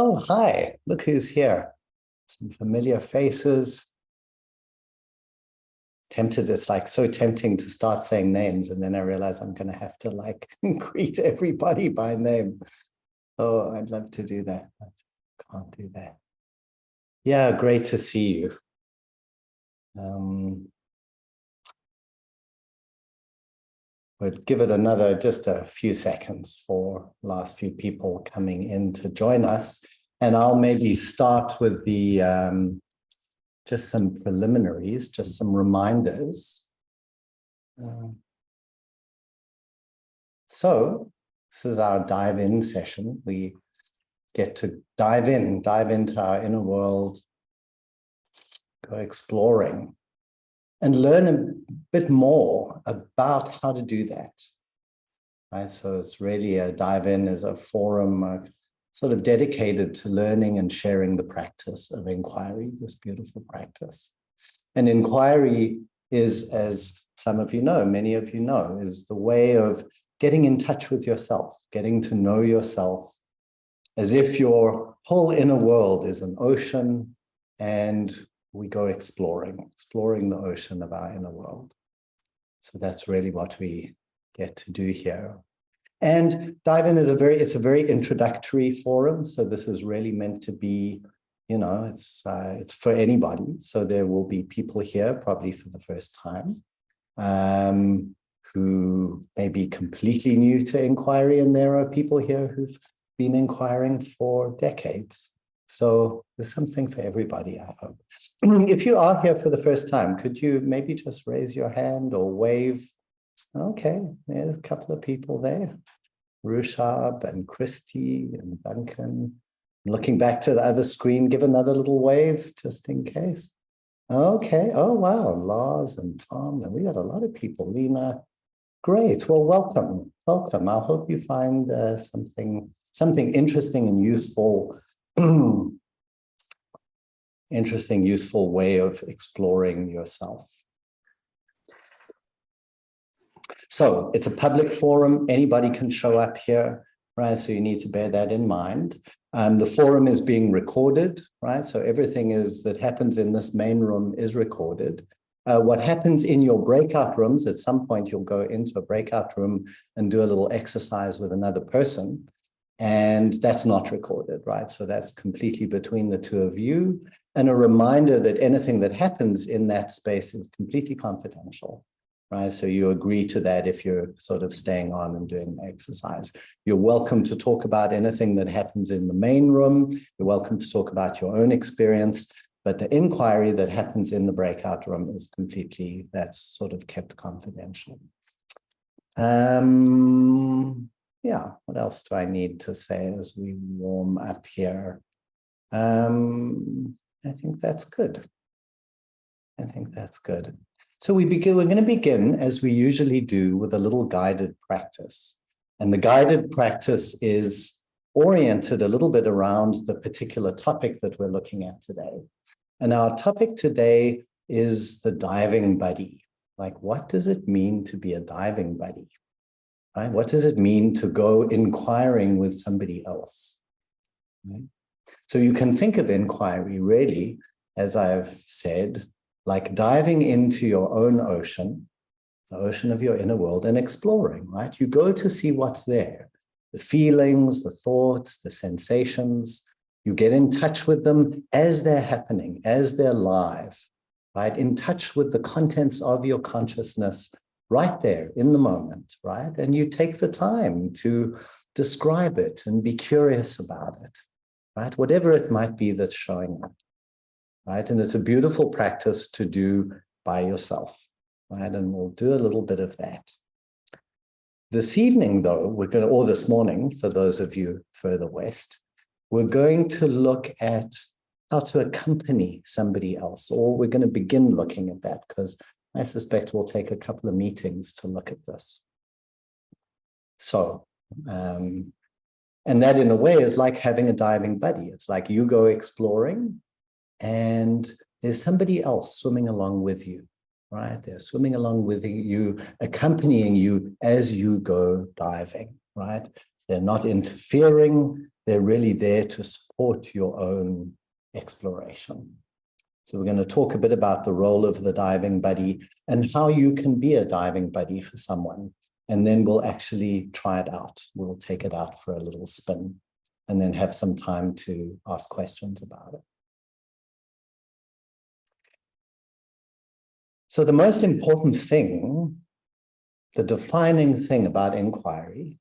Oh, hi, look who's here. Some familiar faces. Tempted, it's like so tempting to start saying names, and then I realize I'm going to have to like greet everybody by name. Oh, I'd love to do that, but can't do that. Yeah, great to see you. We'll give it just a few seconds for last few people coming in to join us. And I'll maybe start with the just some preliminaries, just some reminders. So this is our dive in session. We get to dive into our inner world, go exploring, and learn a bit more about how to do that. Right? So it's really a dive in as a forum sort of dedicated to learning and sharing the practice of inquiry, this beautiful practice. And inquiry is, as some of you know, many of you know, is the way of getting in touch with yourself, getting to know yourself as if your whole inner world is an ocean, and we go exploring the ocean of our inner world. So that's really what we get to do here. And dive in is it's a very introductory forum. So this is really meant to be, it's for anybody. So there will be people here probably for the first time who may be completely new to inquiry, and there are people here who've been inquiring for decades. So there's something for everybody, I hope. If you are here for the first time, could you maybe just raise your hand or wave? Okay, there's a couple of people there. Rushab and Christy and Duncan. Looking back to the other screen, give another little wave just in case. Okay, oh wow, Lars and Tom, and we got a lot of people. Lena, great, well, welcome. I hope you find something interesting and useful, useful way of exploring yourself. So it's a public forum. Anybody can show up here, right? So you need to bear that in mind. The forum is being recorded, right? So everything that happens in this main room is recorded. What happens in your breakout rooms, at some point you'll go into a breakout room and do a little exercise with another person, and that's not recorded, right? So that's completely between the two of you. And a reminder that anything that happens in that space is completely confidential. Right, so you agree to that if you're sort of staying on and doing the exercise. You're welcome to talk about anything that happens in the main room. You're welcome to talk about your own experience, but the inquiry that happens in the breakout room is that's sort of kept confidential. Yeah, what else do I need to say as we warm up here? I think that's good. So we're going to begin, as we usually do, with a little guided practice. And the guided practice is oriented a little bit around the particular topic that we're looking at today. And our topic today is the diving buddy. Like, what does it mean to be a diving buddy? Right? What does it mean to go inquiring with somebody else? Right? So you can think of inquiry really, as I've said, like diving into your own ocean, the ocean of your inner world, and exploring, right? You go to see what's there, the feelings, the thoughts, the sensations. You get in touch with them as they're happening, as they're live, right? In touch with the contents of your consciousness right there in the moment, right? And you take the time to describe it and be curious about it, right? Whatever it might be that's showing up. Right? And it's a beautiful practice to do by yourself, right? And we'll do a little bit of that. This evening, though, or this morning, for those of you further west, we're going to look at how to accompany somebody else, or we're going to begin looking at that, because I suspect we'll take a couple of meetings to look at this. So, and that in a way is like having a diving buddy. It's like you go exploring, and there's somebody else swimming along with you, right? They're swimming along with you, accompanying you as you go diving, right? They're not interfering. they're really there to support your own exploration. So we're going to talk a bit about the role of the diving buddy and how you can be a diving buddy for someone. And then we'll actually try it out. We'll take it out for a little spin and then have some time to ask questions about it. So the most important thing, the defining thing about inquiry,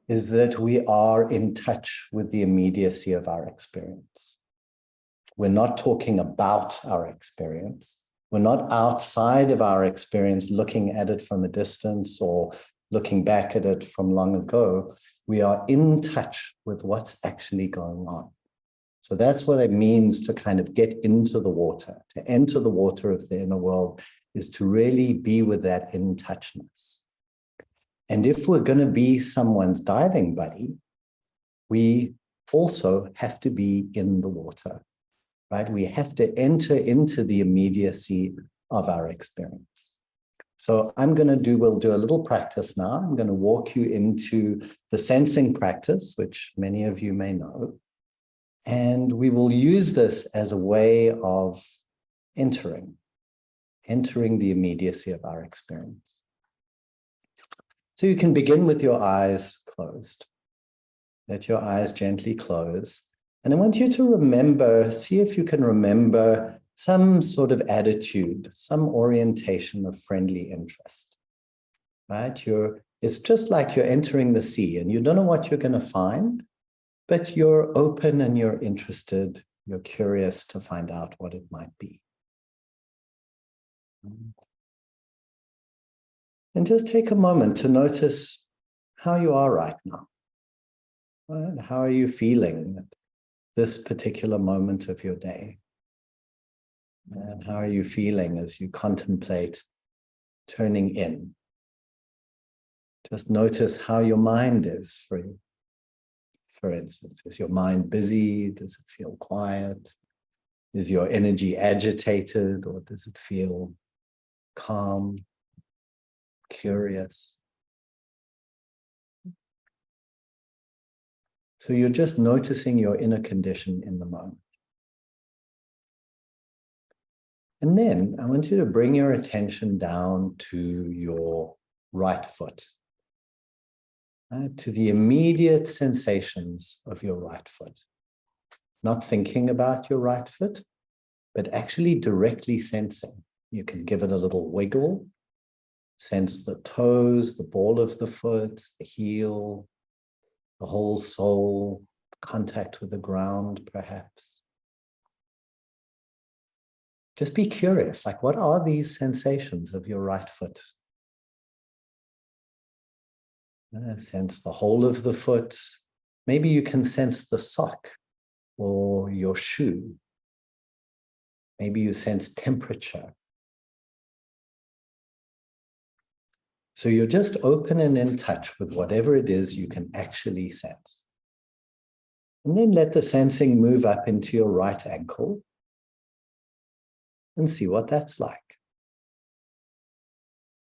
is that we are in touch with the immediacy of our experience. We're not talking about our experience. We're not outside of our experience looking at it from a distance or looking back at it from long ago. We are in touch with what's actually going on. So that's what it means to kind of get into the water. To enter the water of the inner world is to really be with that in-touchness. And if we're going to be someone's diving buddy, we also have to be in the water, right? We have to enter into the immediacy of our experience. So we'll do a little practice now. I'm going to walk you into the sensing practice, which many of you may know. And we will use this as a way of entering the immediacy of our experience. So you can begin with your eyes closed. Let your eyes gently close. And I want you to remember, see if you can remember some sort of attitude, some orientation of friendly interest, right? It's just like you're entering the sea and you don't know what you're going to find, but you're open and you're interested, you're curious to find out what it might be. And just take a moment to notice how you are right now. Right? How are you feeling at this particular moment of your day? And how are you feeling as you contemplate turning in? Just notice how your mind is for you. For instance, is your mind busy? Does it feel quiet? Is your energy agitated, or does it feel calm, curious? So you're just noticing your inner condition in the moment. And then I want you to bring your attention down to your right foot, to the immediate sensations of your right foot. Not thinking about your right foot, but actually directly sensing. You can give it a little wiggle, sense the toes, the ball of the foot, the heel, the whole sole, contact with the ground, perhaps. Just be curious, like what are these sensations of your right foot? Sense the whole of the foot. Maybe you can sense the sock or your shoe. Maybe you sense temperature. So you're just open and in touch with whatever it is you can actually sense. And then let the sensing move up into your right ankle and see what that's like.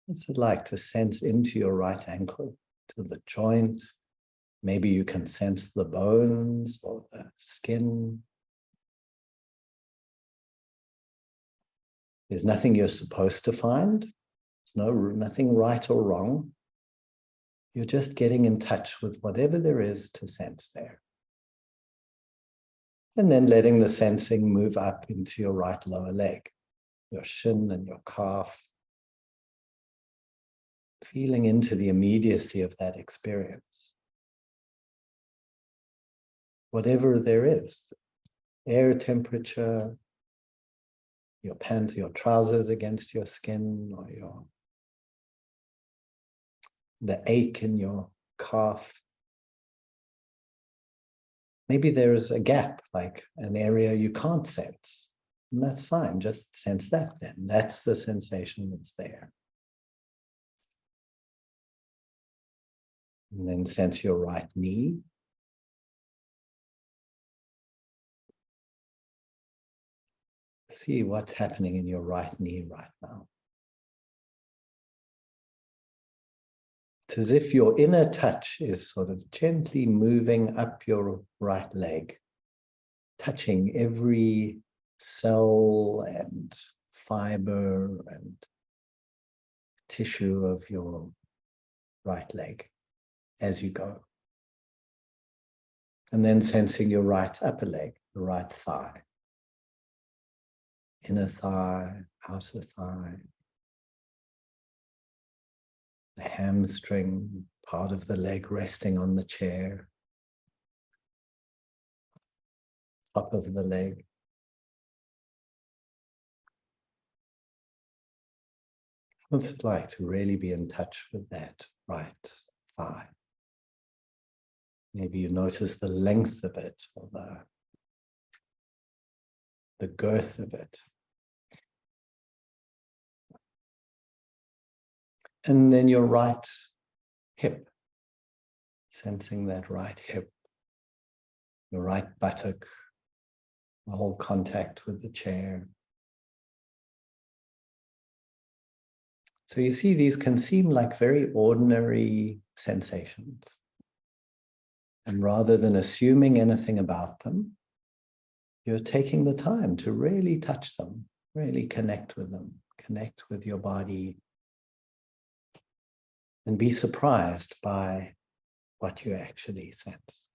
What's it like to sense into your right ankle, to the joint? Maybe you can sense the bones or the skin. There's nothing you're supposed to find. There's nothing right or wrong. You're just getting in touch with whatever there is to sense there. And then letting the sensing move up into your right lower leg, your shin and your calf. Feeling into the immediacy of that experience. Whatever there is, air temperature, your pants, your trousers against your skin, or the ache in your calf. Maybe there's a gap, like an area you can't sense. And that's fine, just sense that then. That's the sensation that's there. And then sense your right knee. See what's happening in your right knee right now. It's as if your inner touch is sort of gently moving up your right leg, touching every cell and fiber and tissue of your right leg as you go. And then sensing your right upper leg, the right thigh, inner thigh, outer thigh, the hamstring, part of the leg resting on the chair, top of the leg. What's it like to really be in touch with that right thigh? Maybe you notice the length of it or the girth of it. And then your right hip, sensing that right hip, your right buttock, the whole contact with the chair. So you see, these can seem like very ordinary sensations. And rather than assuming anything about them, you're taking the time to really touch them, really connect with them, connect with your body, and be surprised by what you actually sense.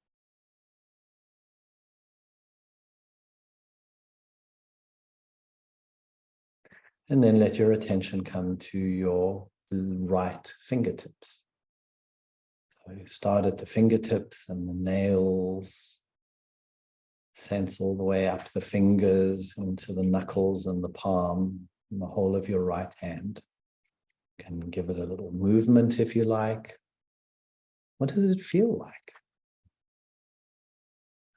And then let your attention come to your right fingertips. So you start at the fingertips and the nails, sense all the way up the fingers into the knuckles and the palm and the whole of your right hand. You can give it a little movement if you like. What does it feel like?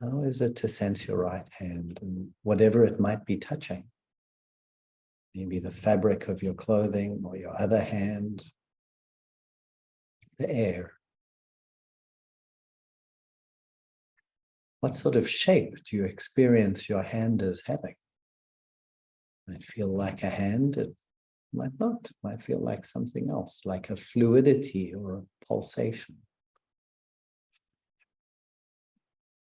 How is it to sense your right hand and whatever it might be touching? Maybe the fabric of your clothing or your other hand, the air. What sort of shape do you experience your hand as having? It might feel like a hand, it might not. It might feel like something else, like a fluidity or a pulsation.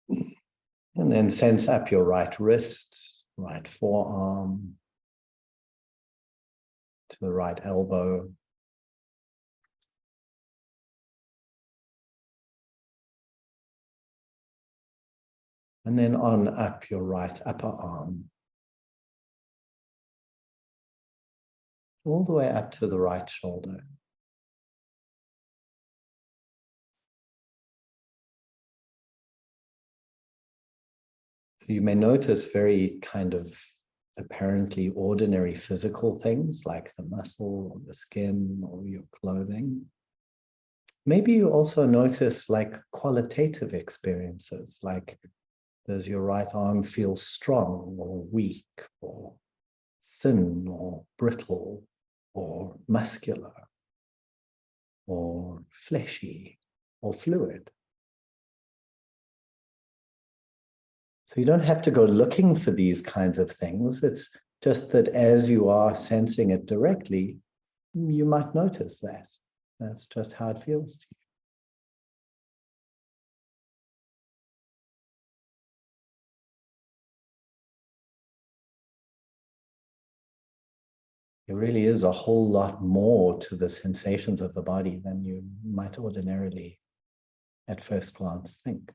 And then sense up your right wrist, right forearm, to the right elbow. And then on up your right upper arm. All the way up to the right shoulder. So you may notice very kind of apparently ordinary physical things like the muscle or the skin or your clothing. Maybe you also notice like qualitative experiences, like does your right arm feel strong or weak or thin or brittle or muscular or fleshy or fluid? So you don't have to go looking for these kinds of things. It's just that as you are sensing it directly, you might notice that. That's just how it feels to you. There really is a whole lot more to the sensations of the body than you might ordinarily at first glance think.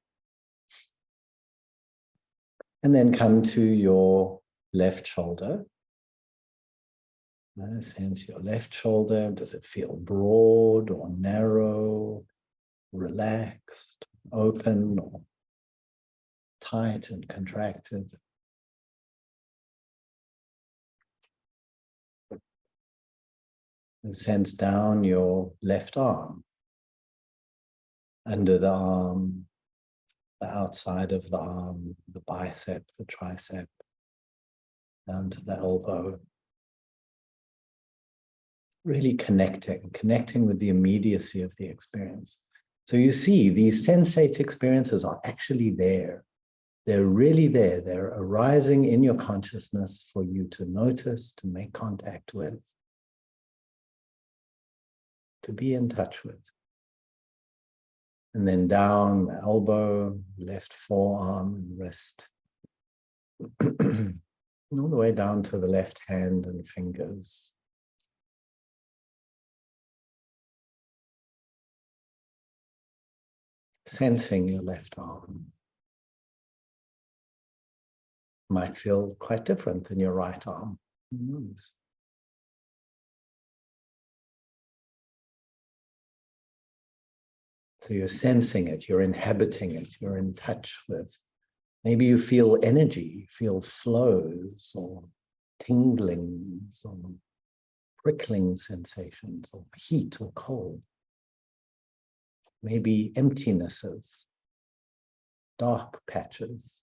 And then come to your left shoulder. Sense your left shoulder. Does it feel broad or narrow, relaxed, open, or tight and contracted? And sense down your left arm, under the arm, the outside of the arm, the bicep, the tricep, down to the elbow. Really connecting with the immediacy of the experience. So you see, these sensate experiences are actually there. They're really there. They're arising in your consciousness for you to notice, to make contact with, to be in touch with. And then down the elbow, left forearm and wrist. And all the way down to the left hand and fingers. Sensing your left arm. Might feel quite different than your right arm. Who knows? So you're sensing it, you're inhabiting it, you're in touch with. Maybe you feel energy, feel flows or tinglings or prickling sensations or heat or cold. Maybe emptinesses, dark patches.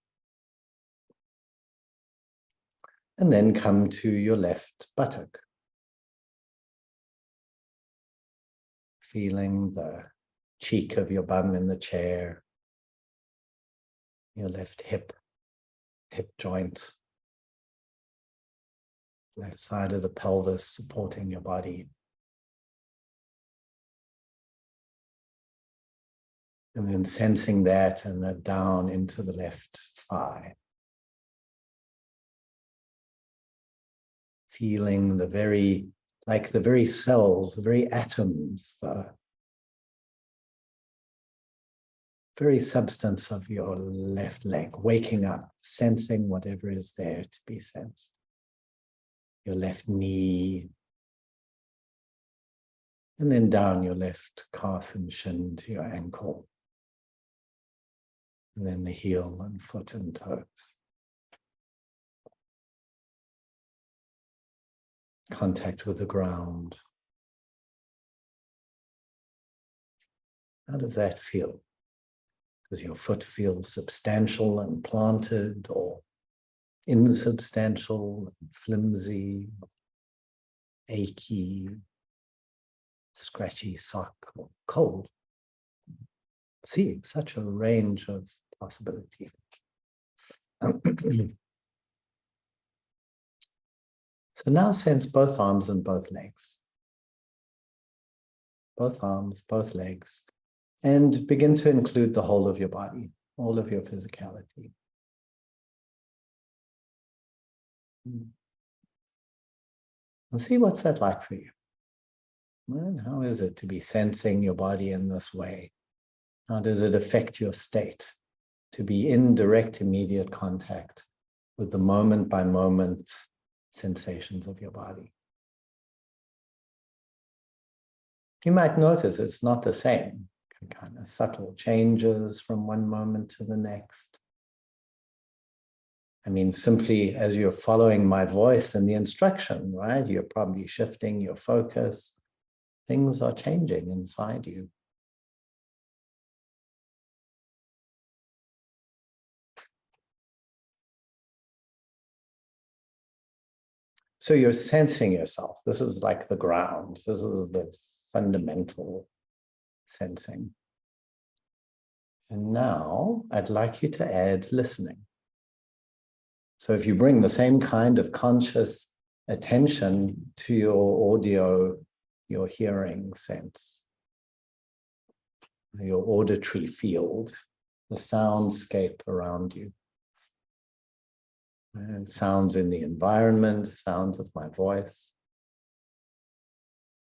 And then come to your left buttock. Feeling the cheek of your bum in the chair, your left hip joint, left side of the pelvis supporting your body. And then sensing that and that down into the left thigh. Feeling the very cells, the very atoms, the very substance of your left leg, waking up, sensing whatever is there to be sensed. Your left knee, and then down your left calf and shin to your ankle, and then the heel and foot and toes. Contact with the ground. How does that feel? Does your foot feel substantial and planted, or insubstantial, flimsy, achy, scratchy sock, or cold? See, such a range of possibility. So now sense both arms and both legs. Both arms, both legs. And begin to include the whole of your body, all of your physicality. And see what's that like for you. Well, how is it to be sensing your body in this way? How does it affect your state? To be in direct, immediate contact with the moment by moment sensations of your body. You might notice it's not the same. Kind of subtle changes from one moment to the next. I mean, simply as you're following my voice and the instruction, right? You're probably shifting your focus. Things are changing inside you. So you're sensing yourself. This is like the ground. This is the fundamental sensing. And now I'd like you to add listening. So if you bring the same kind of conscious attention to your audio, your hearing sense, your auditory field, the soundscape around you, sounds in the environment, sounds of my voice,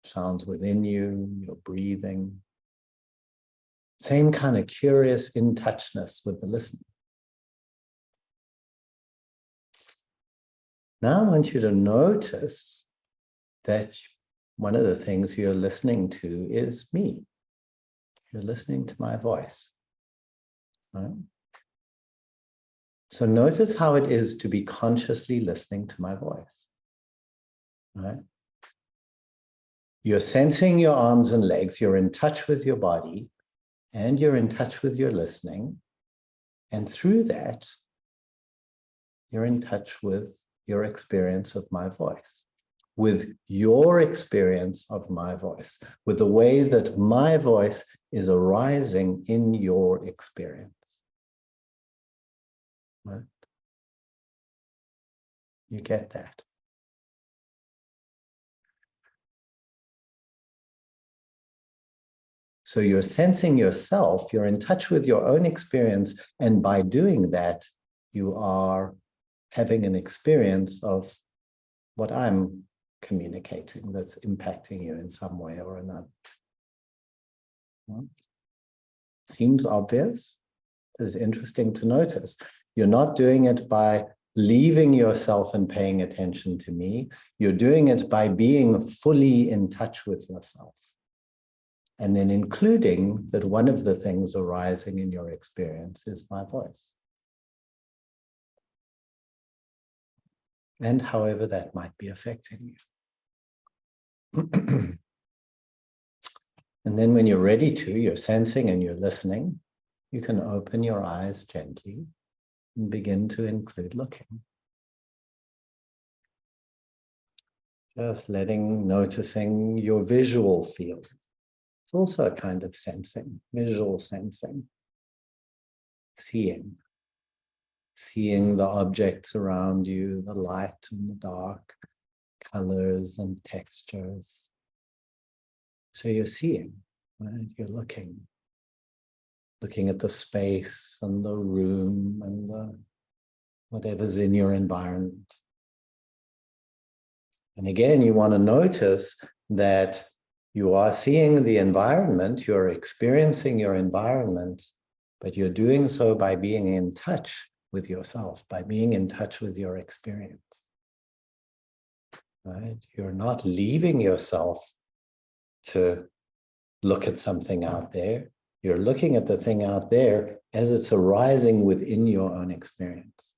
sounds within you, your breathing. Same kind of curious in-touchness with the listener. Now I want you to notice that one of the things you're listening to is me. You're listening to my voice. Right? So notice how it is to be consciously listening to my voice. Right? You're sensing your arms and legs, you're in touch with your body, and you're in touch with your listening. And through that, you're in touch with your experience of my voice, with your experience of my voice, with the way that my voice is arising in your experience. Right? You get that? So you're sensing yourself, you're in touch with your own experience, and by doing that, you are having an experience of what I'm communicating that's impacting you in some way or another. Seems obvious. It's interesting to notice. You're not doing it by leaving yourself and paying attention to me. You're doing it by being fully in touch with yourself. And then including that one of the things arising in your experience is my voice. And however that might be affecting you. And then when you're ready to, you're sensing and you're listening, you can open your eyes gently and begin to include looking. Just noticing your visual field. It's also a kind of sensing, visual sensing. Seeing the objects around you, the light and the dark, colors and textures. So you're seeing, right? You're looking at the space and the room and the whatever's in your environment. And again, you want to notice that you are seeing the environment, you're experiencing your environment, but you're doing so by being in touch with yourself, by being in touch with your experience. Right? You're not leaving yourself to look at something out there. You're looking at the thing out there as it's arising within your own experience.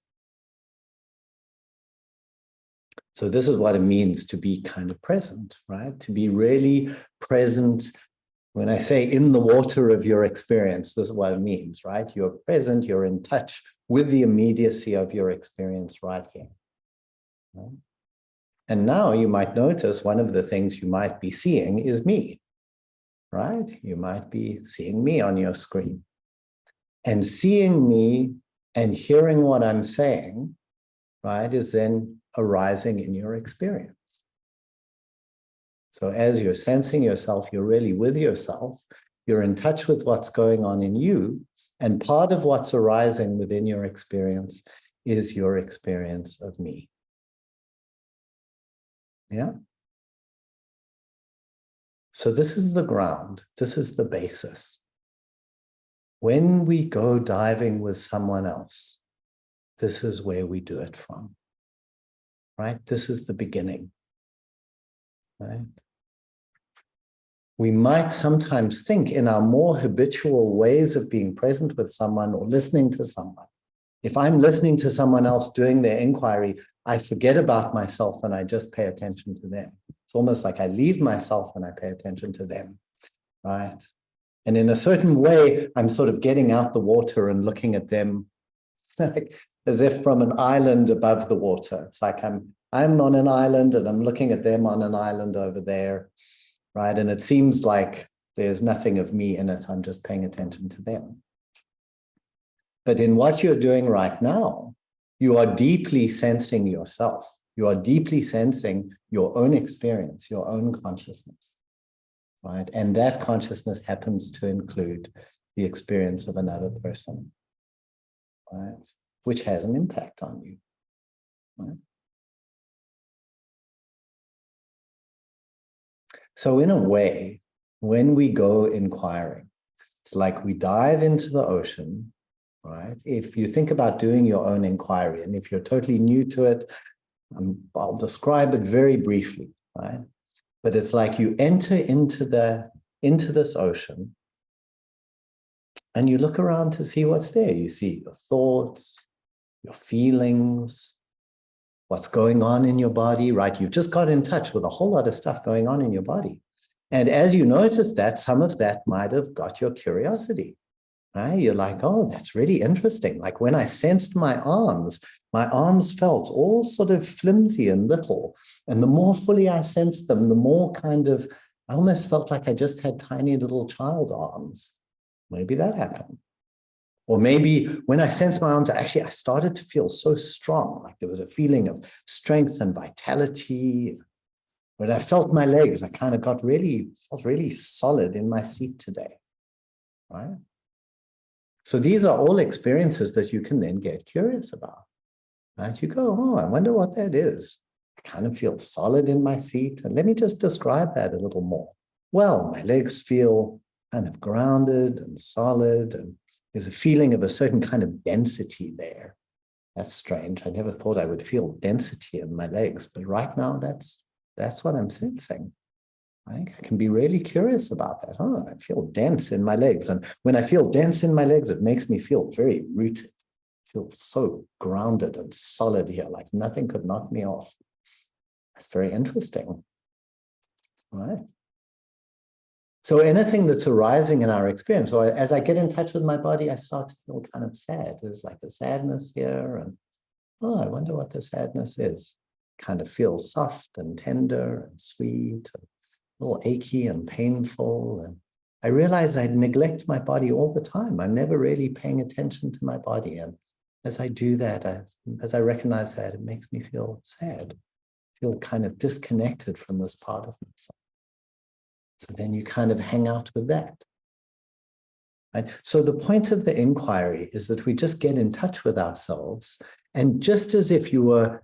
So this is what it means to be kind of present, right? To be really present. When I say in the water of your experience, this is what it means, right? You're present, you're in touch with the immediacy of your experience right here. Right? And now you might notice one of the things you might be seeing is me, right? You might be seeing me on your screen. And seeing me and hearing what I'm saying, right, is then arising in your experience. So as you're sensing yourself, you're really with yourself, you're in touch with what's going on in you, and part of what's arising within your experience is your experience of me. Yeah? So this is the ground, this is the basis. When we go diving with someone else, this is where we do it from. Right? This is the beginning. Right? We might sometimes think in our more habitual ways of being present with someone or listening to someone. If I'm listening to someone else doing their inquiry, I forget about myself and I just pay attention to them. It's almost like I leave myself and I pay attention to them. Right? And in a certain way, I'm sort of getting out the water and looking at them like, as if from an island above the water. It's like I'm on an island and I'm looking at them on an island over there, right? And it seems like there's nothing of me in it. I'm just paying attention to them. But in what you're doing right now, you are deeply sensing yourself. You are deeply sensing your own experience, your own consciousness, right? And that consciousness happens to include the experience of another person, right? Which has an impact on you. Right? So in a way, when we go inquiring, it's like we dive into the ocean, right? If you think about doing your own inquiry, and if you're totally new to it, I'll describe it very briefly, right? But it's like you enter into this ocean, and you look around to see what's there. You see your thoughts, your feelings, what's going on in your body, right? You've just got in touch with a whole lot of stuff going on in your body. And as you notice that, some of that might have got your curiosity, right? You're like, oh, that's really interesting. Like when I sensed my arms felt all sort of flimsy and little. And the more fully I sensed them, the more kind of, I almost felt like I just had tiny little child arms. Maybe that happened. Or maybe when I sensed my arms, I started to feel so strong, like there was a feeling of strength and vitality. When I felt my legs, I kind of felt really solid in my seat today, right? So these are all experiences that you can then get curious about, right? You go, oh, I wonder what that is. I kind of feel solid in my seat. And let me just describe that a little more. Well, my legs feel kind of grounded and solid, and there's a feeling of a certain kind of density there. That's strange. I never thought I would feel density in my legs, but right now that's what I'm sensing. Right? I can be really curious about that. Oh, I feel dense in my legs. And when I feel dense in my legs, it makes me feel very rooted. I feel so grounded and solid here, like nothing could knock me off. That's very interesting. Right? So anything that's arising in our experience, or as I get in touch with my body, I start to feel kind of sad. There's like a sadness here. And oh, I wonder what the sadness is. Kind of feels soft and tender and sweet, and a little achy and painful. And I realize I neglect my body all the time. I'm never really paying attention to my body. And as I do that, as I recognize that, it makes me feel sad, feel kind of disconnected from this part of myself. So then you kind of hang out with that. Right? So the point of the inquiry is that we just get in touch with ourselves. And just as if you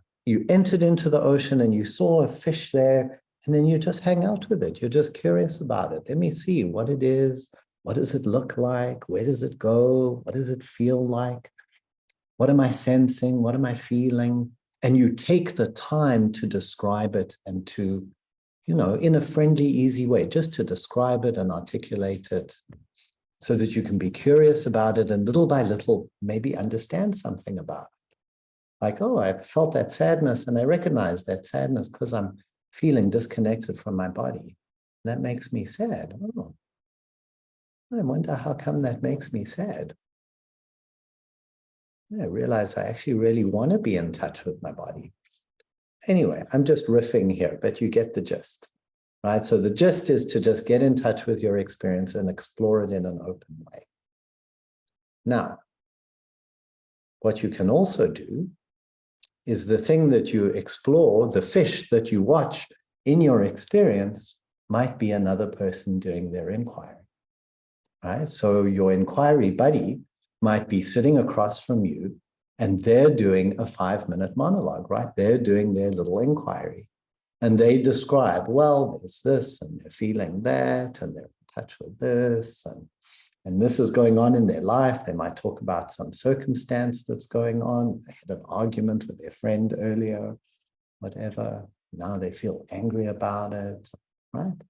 entered into the ocean and you saw a fish there, and then you just hang out with it. You're just curious about it. Let me see what it is. What does it look like? Where does it go? What does it feel like? What am I sensing? What am I feeling? And you take the time to describe it and to, in a friendly, easy way, just to describe it and articulate it so that you can be curious about it and little by little maybe understand something about it. Like, oh, I felt that sadness and I recognize that sadness because I'm feeling disconnected from my body. That makes me sad. Oh, I wonder how come that makes me sad. I realize I actually really want to be in touch with my body. Anyway, I'm just riffing here, but you get the gist, right? So the gist is to just get in touch with your experience and explore it in an open way. Now, what you can also do is the thing that you explore, the fish that you watch in your experience might be another person doing their inquiry, right? So your inquiry buddy might be sitting across from you and they're doing a 5-minute monologue, right? They're doing their little inquiry and they describe, well, there's this and they're feeling that and they're in touch with this and this is going on in their life. They might talk about some circumstance that's going on. They had an argument with their friend earlier, whatever. Now they feel angry about it, right?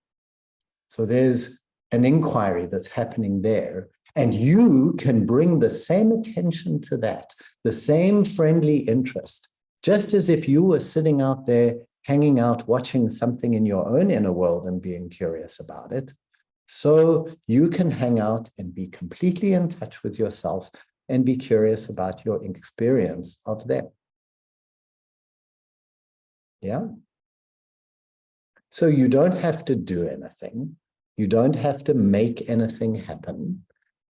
So there's an inquiry that's happening there. And you can bring the same attention to that, the same friendly interest, just as if you were sitting out there, hanging out, watching something in your own inner world and being curious about it. So you can hang out and be completely in touch with yourself and be curious about your experience of them. Yeah. So you don't have to do anything. You don't have to make anything happen.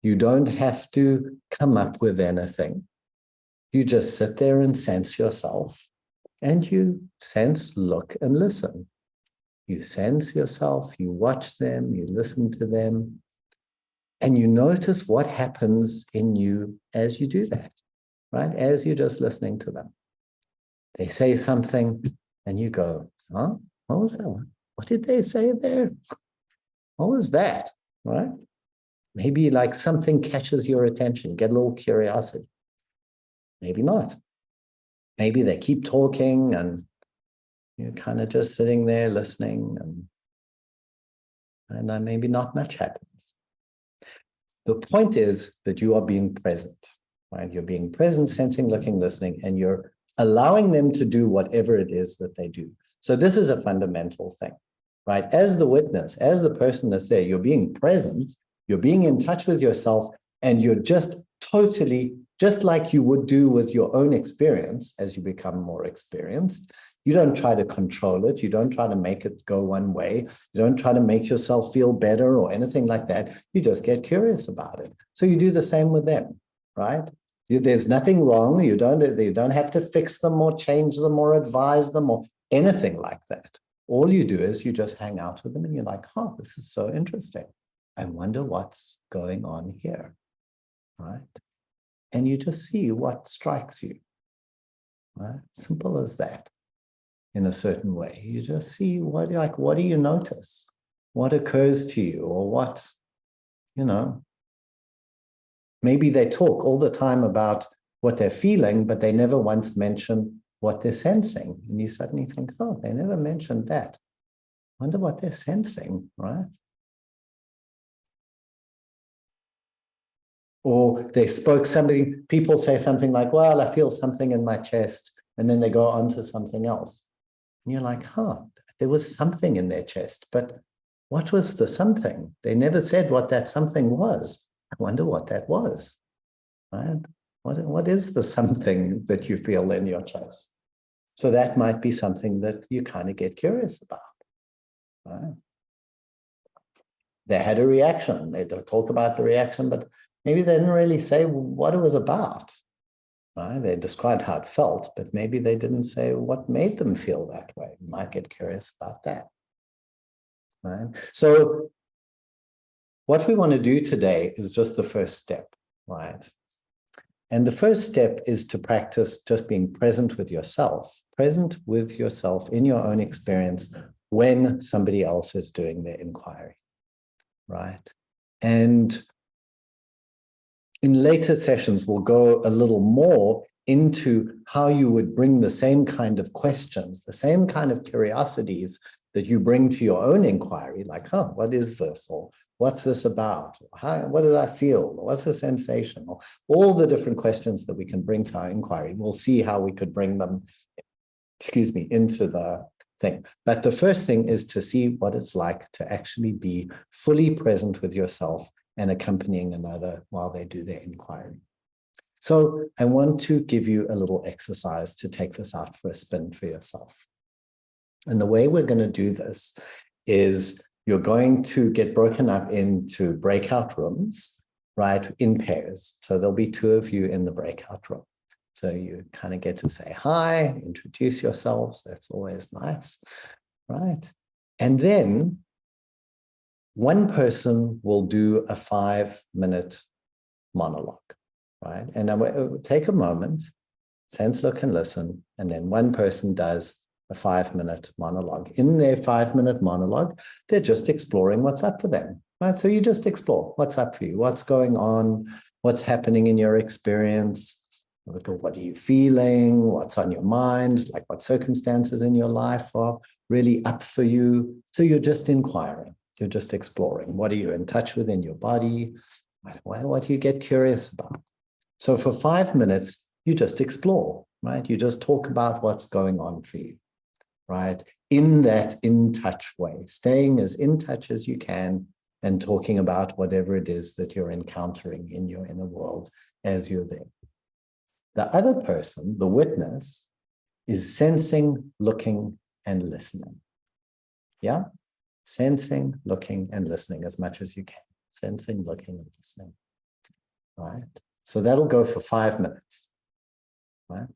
You don't have to come up with anything. You just sit there and sense yourself, and you sense, look, and listen. You sense yourself, you watch them, you listen to them, and you notice what happens in you as you do that, right? As you're just listening to them. They say something, and you go, huh? What was that? What did they say there? What was that, right? Maybe like something catches your attention, get a little curiosity. Maybe not. Maybe they keep talking and you're kind of just sitting there listening and maybe not much happens. The point is that you are being present, right? You're being present, sensing, looking, listening, and you're allowing them to do whatever it is that they do. So this is a fundamental thing, right? As the witness, as the person that's there, you're being present, you're being in touch with yourself, and you're just totally, just like you would do with your own experience as you become more experienced. You don't try to control it. You don't try to make it go one way. You don't try to make yourself feel better or anything like that. You just get curious about it. So you do the same with them, right? There's nothing wrong. You don't have to fix them or change them or advise them or anything like that. All you do is you just hang out with them and you're like, oh, this is so interesting. I wonder what's going on here, right? And you just see what strikes you, right? Simple as that. In a certain way, you just see what do you notice? What occurs to you, or what, maybe they talk all the time about what they're feeling, but they never once mention what they're sensing. And you suddenly think, oh, they never mentioned that. Wonder what they're sensing, right? Or they spoke something, people say something like, well, I feel something in my chest, and then they go on to something else. And you're like, there was something in their chest, but what was the something? They never said what that something was. I wonder what that was, right? What is the something that you feel in your chest? So that might be something that you kind of get curious about, right? They had a reaction. They talk about the reaction, but maybe they didn't really say what it was about. Right? They described how it felt, but maybe they didn't say what made them feel that way. You might get curious about that. Right? So what we want to do today is just the first step, right? And the first step is to practice just being present with yourself in your own experience when somebody else is doing their inquiry, right? And in later sessions, we'll go a little more into how you would bring the same kind of questions, the same kind of curiosities that you bring to your own inquiry, like, what is this? Or what's this about? What did I feel? What's the sensation? Or all the different questions that we can bring to our inquiry. We'll see how we could bring them, into the thing. But the first thing is to see what it's like to actually be fully present with yourself and accompanying another while they do their inquiry. So I want to give you a little exercise to take this out for a spin for yourself. And the way we're going to do this is you're going to get broken up into breakout rooms, right, in pairs. So there'll be two of you in the breakout room. So you kind of get to say hi, introduce yourselves. That's always nice, right? And then one person will do a 5-minute monologue, right? And I will take a moment, sense, look, and listen. And then one person does a 5-minute monologue. In their 5-minute monologue, they're just exploring what's up for them, right? So you just explore what's up for you, what's going on, what's happening in your experience. Look at what are you feeling, what's on your mind, like what circumstances in your life are really up for you. So you're just inquiring. You're just exploring. What are you in touch with in your body? What do you get curious about? So for 5 minutes, you just explore, right? You just talk about what's going on for you, right? In that in-touch way, staying as in touch as you can and talking about whatever it is that you're encountering in your inner world as you're there. The other person, the witness, is sensing, looking, and listening. Yeah? Sensing, looking, and listening as much as you can. Sensing, looking, and listening. Right? So that'll go for 5 minutes. Right?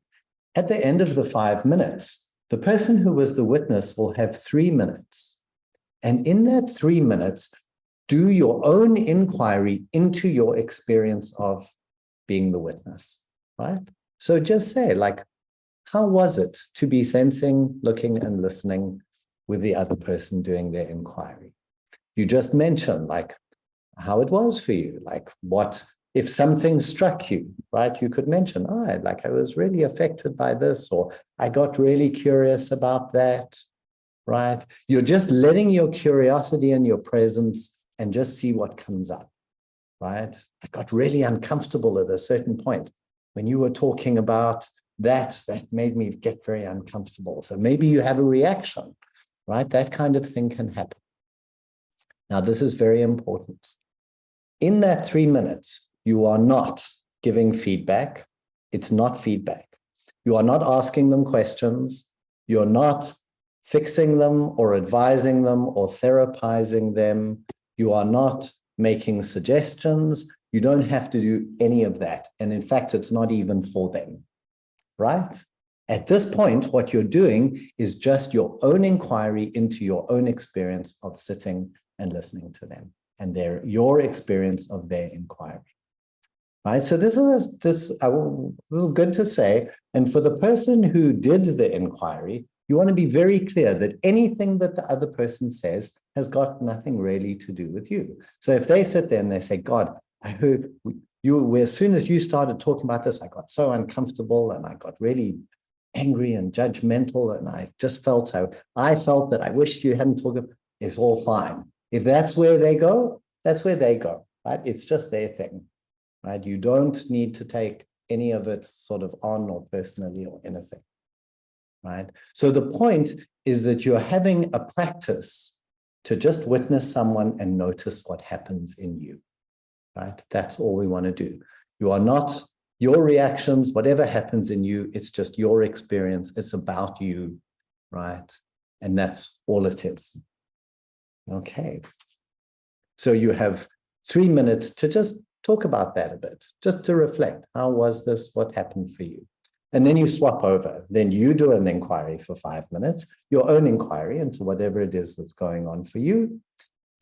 At the end of the 5 minutes, the person who was the witness will have 3 minutes. And in that 3 minutes, do your own inquiry into your experience of being the witness. Right? So just say, like, how was it to be sensing, looking, and listening with the other person doing their inquiry? You just mentioned, like, how it was for you, like what, if something struck you, right? You could mention, I was really affected by this, or I got really curious about that, right? You're just letting your curiosity and your presence and just see what comes up, right? I got really uncomfortable at a certain point. When you were talking about that made me get very uncomfortable. So maybe you have a reaction, right? That kind of thing can happen. Now, this is very important. In that 3 minutes, you are not giving feedback. It's not feedback. You are not asking them questions. You're not fixing them or advising them or therapizing them. You are not making suggestions. You don't have to do any of that. And in fact, it's not even for them, right? At this point, what you're doing is just your own inquiry into your own experience of sitting and listening to them, and your experience of their inquiry. Right? So this is good to say. And for the person who did the inquiry, you want to be very clear that anything that the other person says has got nothing really to do with you. So if they sit there and they say, God, I heard you, as soon as you started talking about this, I got so uncomfortable and I got really angry and judgmental, and I just felt I felt that I wished you hadn't talked about. It's all fine. If that's where they go, that's where they go, right? It's just their thing, right? You don't need to take any of it sort of on or personally or anything, right? So the point is that you're having a practice to just witness someone and notice what happens in you, right? That's all we want to do. You are not your reactions, whatever happens in you, it's just your experience. It's about you, right? And that's all it is. Okay. So you have 3 minutes to just talk about that a bit, just to reflect. How was this? What happened for you? And then you swap over. Then you do an inquiry for 5 minutes, your own inquiry into whatever it is that's going on for you.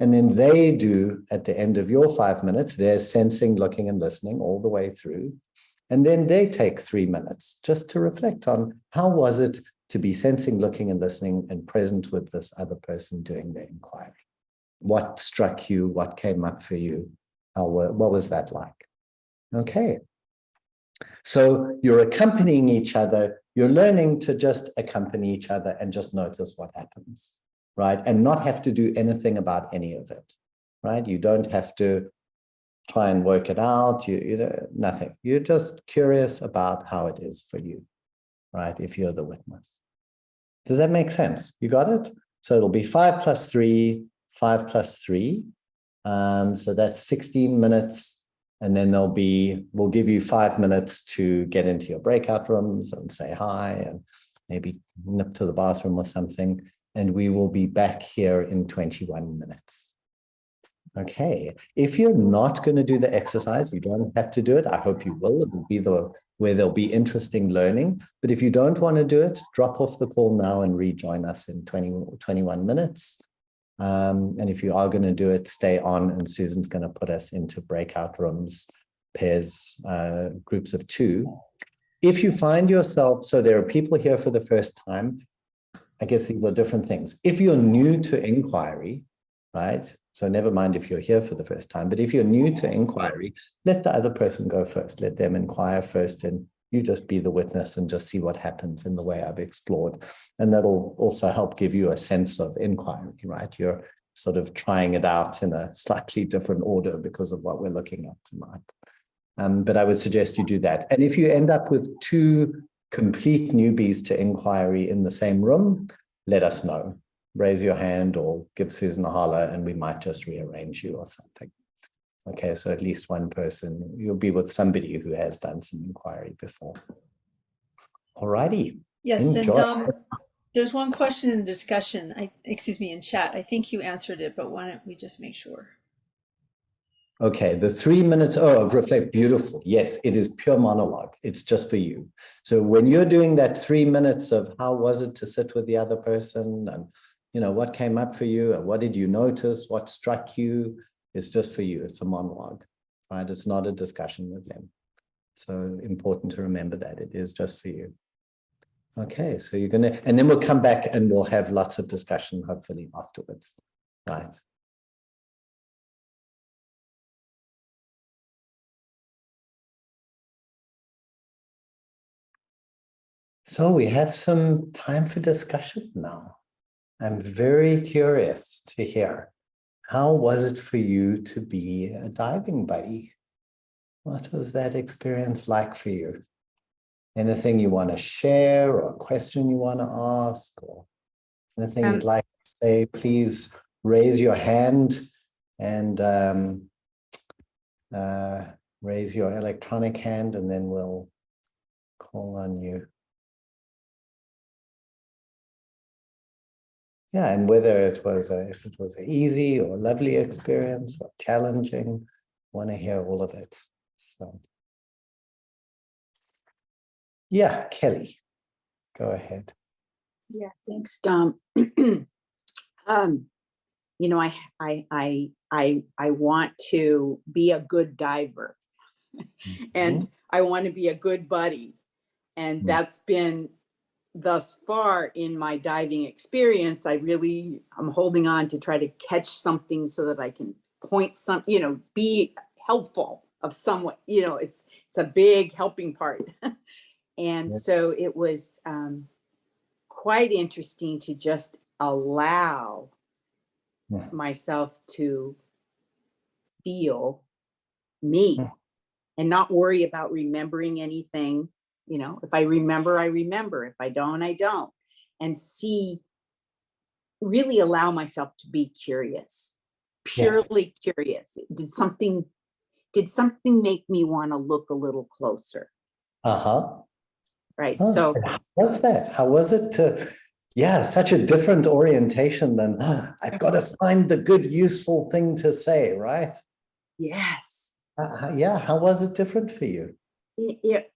And then they do, at the end of your 5 minutes, they're sensing, looking, and listening all the way through. And then they take 3 minutes just to reflect on how was it to be sensing, looking, and listening and present with this other person doing the inquiry. What struck you? What came up for you? What was that like? Okay. So you're accompanying each other. You're learning to just accompany each other and just notice what happens, right? And not have to do anything about any of it, right? You don't have to try and work it out, you know, nothing. You're just curious about how it is for you, right? If you're the witness. Does that make sense? You got it? So it'll be 5 plus 3, 5 plus 3. So that's 16 minutes. And then we'll give you 5 minutes to get into your breakout rooms and say hi and maybe nip to the bathroom or something. And we will be back here in 21 minutes. Okay, if you're not going to do the exercise, you don't have to do it. I hope you will. It will be where there'll be interesting learning. But if you don't want to do it, drop off the call now and rejoin us in 21 minutes. And if you are going to do it, stay on, and Susan's going to put us into breakout rooms, pairs, groups of 2. If you find yourself, so there are people here for the first time, I guess these are different things. If you're new to inquiry, right? So never mind if you're here for the first time, but if you're new to inquiry, let the other person go first. Let them inquire first, and you just be the witness and just see what happens in the way I've explored. And that'll also help give you a sense of inquiry, right? You're sort of trying it out in a slightly different order because of what we're looking at tonight. But I would suggest you do that. And if you end up with 2 complete newbies to inquiry in the same room, let us know. Raise your hand or give Susan a holler, and we might just rearrange you or something. Okay, so at least one person, you'll be with somebody who has done some inquiry before. All righty. Yes, enjoy. and there's one question in the discussion, in chat. I think you answered it, but why don't we just make sure? Okay, the 3 minutes of reflect, beautiful. Yes, it is pure monologue. It's just for you. So when you're doing that 3 minutes of how was it to sit with the other person, and you know, what came up for you and what did you notice, what struck you, it's just for you. It's a monologue, right? It's not a discussion with them. So important to remember that it is just for you. Okay, so you're going to, and then we'll come back and we'll have lots of discussion, hopefully afterwards, right? So we have some time for discussion now. I'm very curious to hear, how was it for you to be a diving buddy? What was that experience like for you? Anything you want to share, or a question you want to ask, or anything you'd like to say, please raise your hand and raise your electronic hand, and then we'll call on you. Yeah, and whether it was if it was an easy or lovely experience or challenging, want to hear all of it. So, yeah, Kelly. Go ahead. Yeah, thanks, Dom. You know, I want to be a good diver, and I want to be a good buddy, and that's been thus far in my diving experience. I'm holding on to try to catch something so that I can point some, you know, be helpful of someone. You know, it's a big helping part, and so it was quite interesting to just allow myself to feel me and not worry about remembering anything. You know, if I remember, I remember. If I don't, I don't. And really allow myself to be curious, purely curious. Did something make me want to look a little closer? Right. Huh. So How was that? How was it to, such a different orientation than I've got to find the good, useful thing to say, right? yes. How was it different for you? It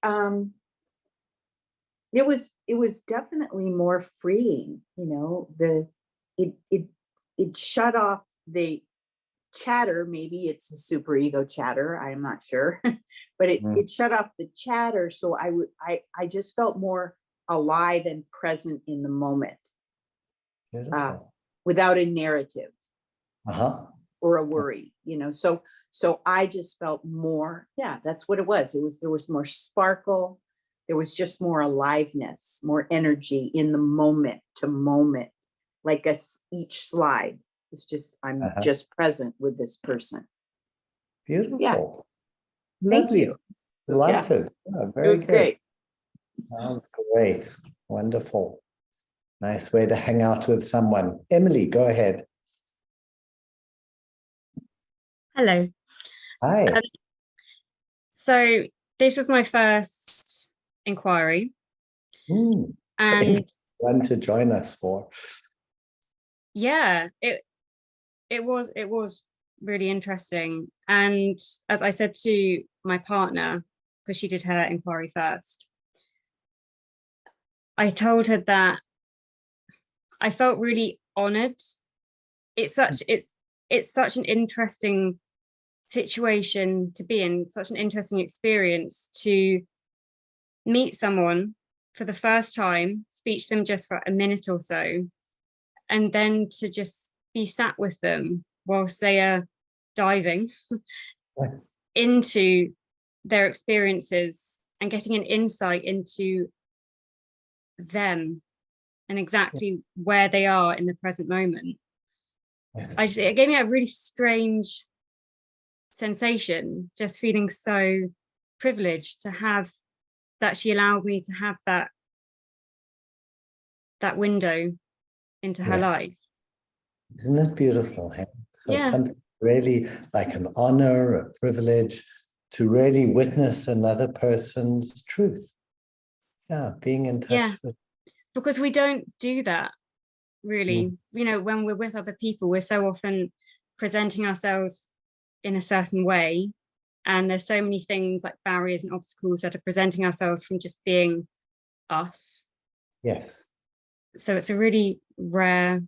was definitely more freeing, you know. It shut off the chatter. Maybe it's a super ego chatter, I'm not sure. But it shut off the chatter, so I just felt more alive and present in the moment, without a narrative or a worry, you know. So I just felt more, that's what it was. There was more sparkle. There was just more aliveness, more energy in the moment to moment, like each slide. It's just, I'm just present with this person. Beautiful. Yeah. Lovely. Thank you. Delighted. It was great. Sounds great. Wonderful. Nice way to hang out with someone. Emily, go ahead. Hello. Hi. So this was my first inquiry, and one to join us for. Yeah, it was really interesting. And as I said to my partner, because she did her inquiry first, I told her that I felt really honored. It's such an interesting situation to be in, such an interesting experience to meet someone for the first time, speak to them just for a minute or so, and then to just be sat with them whilst they are diving into their experiences and getting an insight into them and exactly where they are in the present moment. It gave me a really strange sensation, just feeling so privileged to have that. She allowed me to have that window into her life. Isn't it beautiful? Hey? So Yeah. something really like an honor, a privilege to really witness another person's truth. Yeah, being in touch with. Because we don't do that really. You know, when we're with other people, we're so often presenting ourselves in a certain way, and there's so many things like barriers and obstacles that are preventing ourselves from just being us. Yes. So it's a really rare,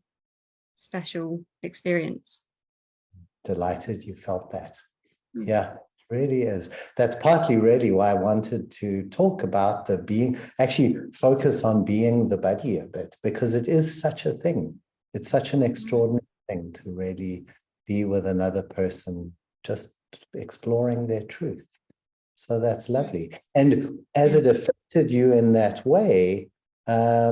special experience. Delighted you felt that. Yeah, it really is. That's partly really why I wanted to talk about actually focus on being the buddy a bit, because it is such a thing. It's such an extraordinary thing to really be with another person, just exploring their truth. So that's lovely. And as it affected you in that way, I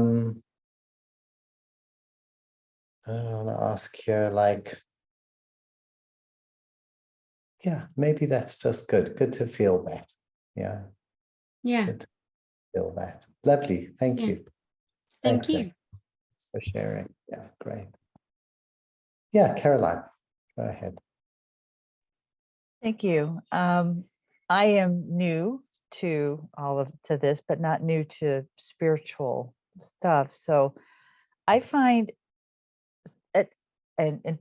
want to ask here, like, maybe that's just good. Good to feel that. Yeah. Good to feel that. Lovely. Thank you. Thank Thanks, you. Thanks for sharing. Yeah, great. Yeah, Caroline, go ahead. Thank you. I am new to this, but not new to spiritual stuff. So I find it, and in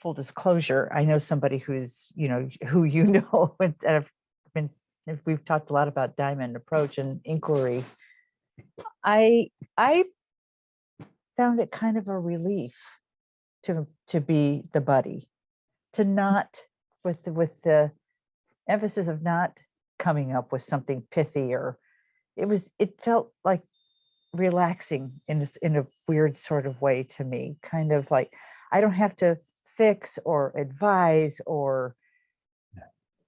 full disclosure, I know somebody who's, who and we've talked a lot about diamond approach and inquiry I found it kind of a relief to be the buddy, to not with the emphasis of not coming up with something pithy, or it felt like relaxing in a weird sort of way to me, kind of like I don't have to fix or advise or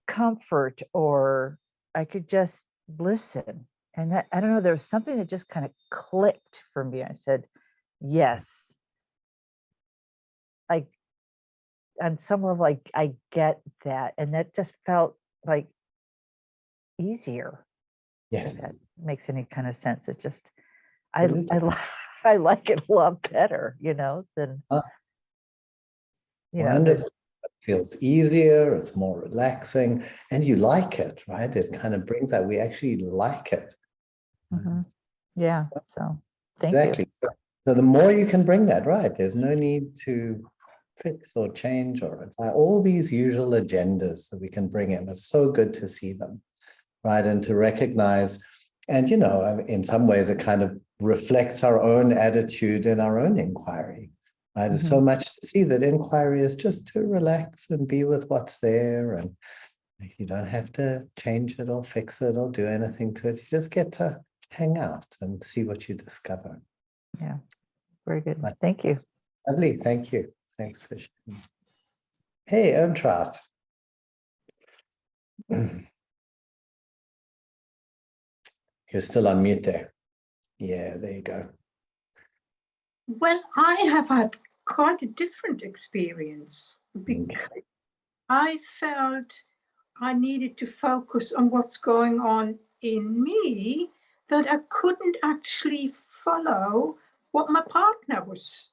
comfort, or I could just listen. And that, I don't know, there was something that just kind of clicked for me. I said, yes, I on some level I get that, and that just felt like easier. Yes. If that makes any kind of sense. It just Absolutely. I like it a lot better, than Wonderful. It feels easier, it's more relaxing, and you like it, right? It kind of brings that we actually like it. Yeah. So thank you. Exactly. So the more you can bring that, right? There's no need to fix or change or apply all these usual agendas that we can bring in. It's so good to see them, right? And to recognize, and in some ways it kind of reflects our own attitude and our own inquiry, right? There's so much to see that inquiry is just to relax and be with what's there, and you don't have to change it or fix it or do anything to it. You just get to hang out and see what you discover. Yeah. Very good. Right. Thank you. Lovely. Thank you. Thanks for sharing. Hey, Ermtraut. You're still on mute there. Yeah, there you go. Well, I have had quite a different experience because I felt I needed to focus on what's going on in me, that I couldn't actually follow what my partner was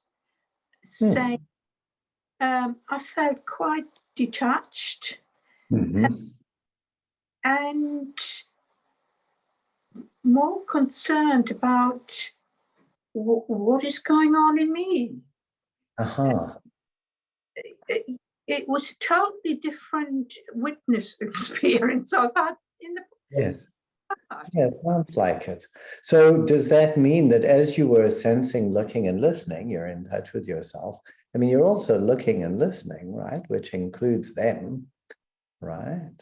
saying. I felt quite detached and more concerned about what is going on in me. It was a totally different witness experience I've had in the Yes. past. Yeah, it sounds like it. So does that mean that as you were sensing, looking, and listening, you're in touch with yourself? I mean, you're also looking and listening, right? Which includes them, right?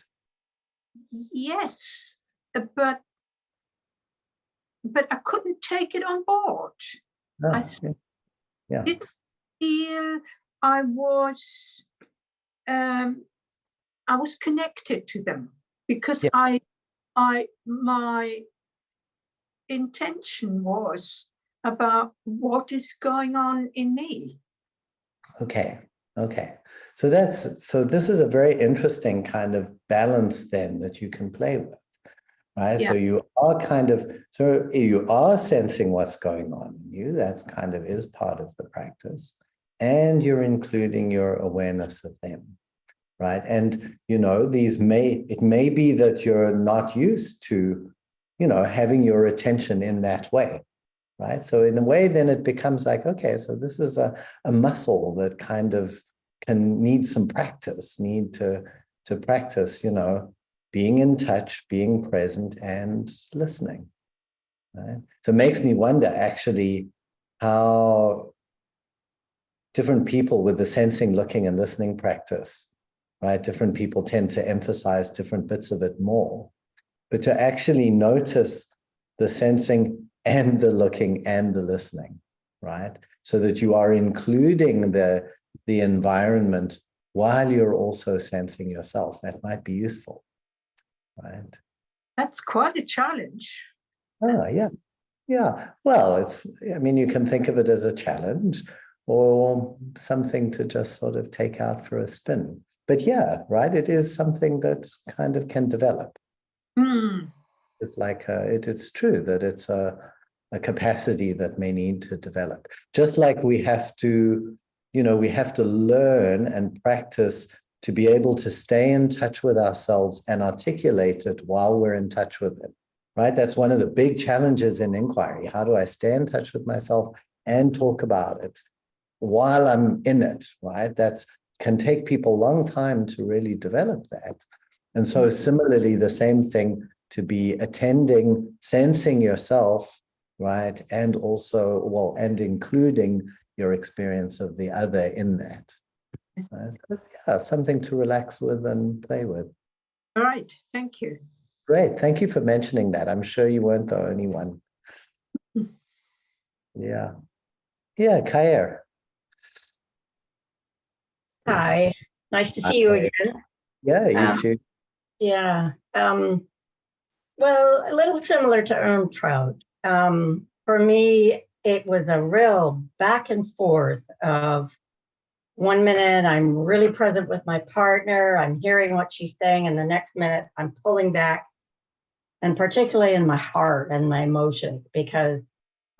Yes, but I couldn't take it on board. Oh, I didn't feel I was connected to them because my intention was about what is going on in me. Okay. So this is a very interesting kind of balance then that you can play with, right? Yeah. So you are sensing what's going on in you. That's kind of is part of the practice, and you're including your awareness of them, right? And it may be that you're not used to, having your attention in that way. Right. So in a way, then it becomes like, okay, so this is a muscle that kind of need some practice, need to practice, being in touch, being present, and listening. Right. So it makes me wonder actually how different people with the sensing, looking, and listening practice, right? Different people tend to emphasize different bits of it more, but to actually notice the sensing and the looking and the listening, right? So that you are including the environment while you're also sensing yourself. That might be useful, right? That's quite a challenge. Oh, yeah. Yeah. Well, you can think of it as a challenge or something to just sort of take out for a spin. But yeah, right, it is something that kind of can develop. It's like it's true that it's a capacity that may need to develop. Just like we have to learn and practice to be able to stay in touch with ourselves and articulate it while we're in touch with it, right? That's one of the big challenges in inquiry. How do I stay in touch with myself and talk about it while I'm in it, right? That can take people a long time to really develop that. And so similarly, the same thing, to be attending, sensing yourself right? And also, well, and including your experience of the other in that. Right? So, yeah, something to relax with and play with. All right, thank you. Great. Thank you for mentioning that. I'm sure you weren't the only one. Yeah. Yeah, Kair. Hi, nice to see you Hi. again. Yeah, you Um, too. Yeah, well, a little similar to Trout. For me, it was a real back and forth of 1 minute I'm really present with my partner, I'm hearing what she's saying, and the next minute I'm pulling back, and particularly in my heart and my emotions, because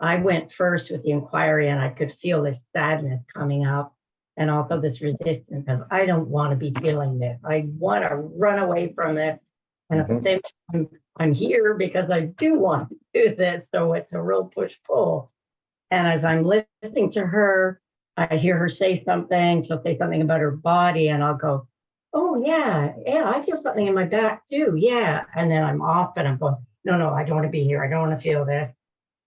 I went first with the inquiry and I could feel this sadness coming up and also this resistance of, I don't want to be feeling this. I want to run away from it. And at the same time, I'm here because I do want to do this. So it's a real push-pull. And as I'm listening to her, I hear her say something. She'll say something about her body and I'll go, oh yeah, I feel something in my back too. Yeah. And then I'm off and I'm going, no, I don't want to be here. I don't want to feel this.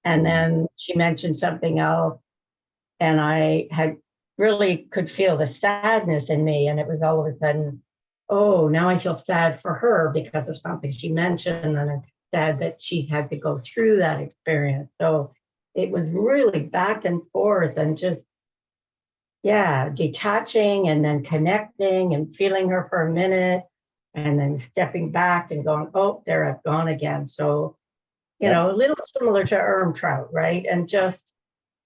And then she mentioned something else, and I had really could feel the sadness in me. And it was all of a sudden, oh, now I feel sad for her because of something she mentioned. And I'm sad that she had to go through that experience. So it was really back and forth and just, yeah, detaching and then connecting and feeling her for a minute and then stepping back and going, oh, there I've gone again. So you know, a little similar to Trout, right? And just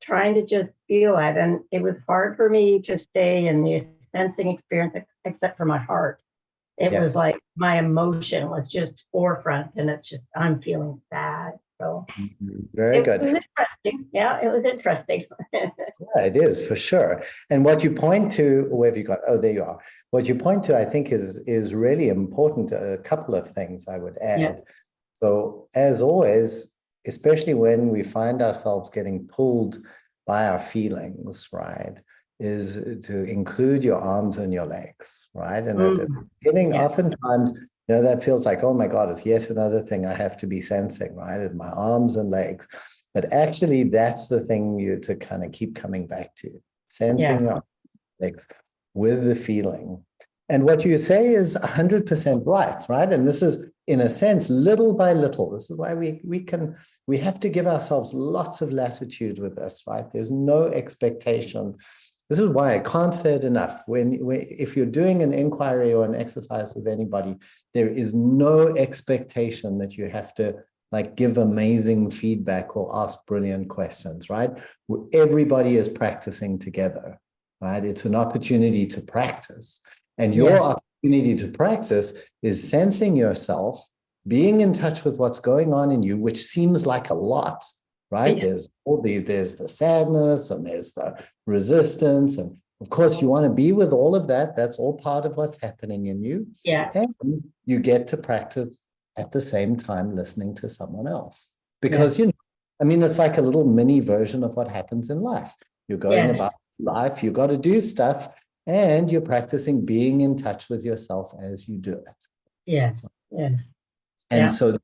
trying to just feel it. And it was hard for me to stay in the sensing experience, except for my heart. It was like my emotion was just forefront, and it's just, I'm feeling sad. So very good. It was interesting. Yeah, it was interesting. Yeah, it is for sure. And what you point to, where have you got? Oh, there you are. What you point to, I think, is really important. A couple of things I would add. Yeah. So as always, especially when we find ourselves getting pulled by our feelings, right, is to include your arms and your legs, right? And at the beginning, oftentimes, you know, that feels like, oh my God, it's yet another thing I have to be sensing, right? It's my arms and legs. But actually, that's the thing you to kind of keep coming back to, sensing your legs with the feeling. And what you say is 100% right? And this is, in a sense, little by little. This is why we have to give ourselves lots of latitude with this, right? There's no expectation. This is why I can't say it enough. If you're doing an inquiry or an exercise with anybody, there is no expectation that you have to like give amazing feedback or ask brilliant questions, right? Everybody is practicing together, right? It's an opportunity to practice. And your opportunity to practice is sensing yourself, being in touch with what's going on in you, which seems like a lot, right? There's the sadness and there's the resistance. And of course, you want to be with all of that. That's all part of what's happening in you. Yeah. And you get to practice at the same time listening to someone else. Because, you know, I mean, it's like a little mini version of what happens in life. You're going about life, you got to do stuff. And you're practicing being in touch with yourself as you do it. Yes. And so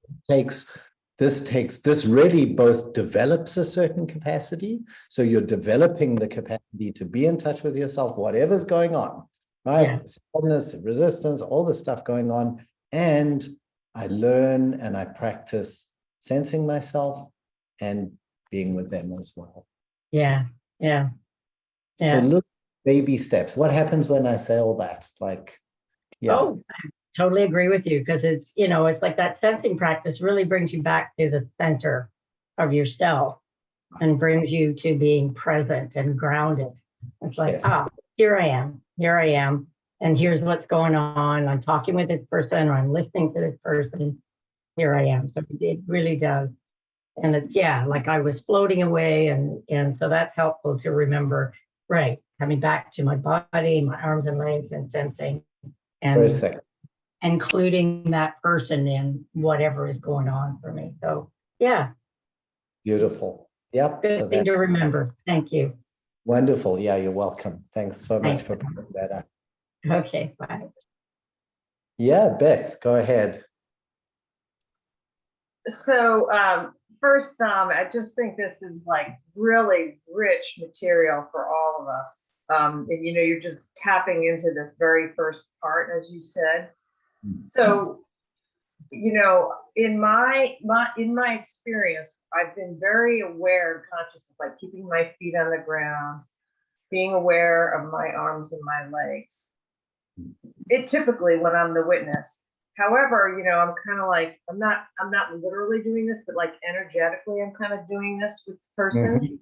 this really both develops a certain capacity. So you're developing the capacity to be in touch with yourself, whatever's going on, right? Sadness, resistance, all the stuff going on. And I learn and I practice sensing myself and being with them as well. Yeah. So little baby steps. What happens when I say all that? Like, Oh, I totally agree with you, because it's, you know, it's like that sensing practice really brings you back to the center of yourself and brings you to being present and grounded. It's like, here I am, and here's what's going on. I'm talking with this person, or I'm listening to this person. Here I am. So it really does. And it's, like I was floating away, and so that's helpful to remember, right? Coming back to my body, my arms and legs, and sensing, and including that person in whatever is going on for me. So, beautiful. Yep. Good thing to remember. Thank you. Wonderful. Yeah, you're welcome. Thanks so much for bringing that up. Okay, bye. Yeah, Beth, go ahead. So first, I just think this is like really rich material for all of us. And you're just tapping into this very first part, as you said. So, in my experience, I've been very aware and conscious of like keeping my feet on the ground, being aware of my arms and my legs. It typically when I'm the witness. However, I'm kind of like, I'm not literally doing this, but like energetically, I'm kind of doing this with the person.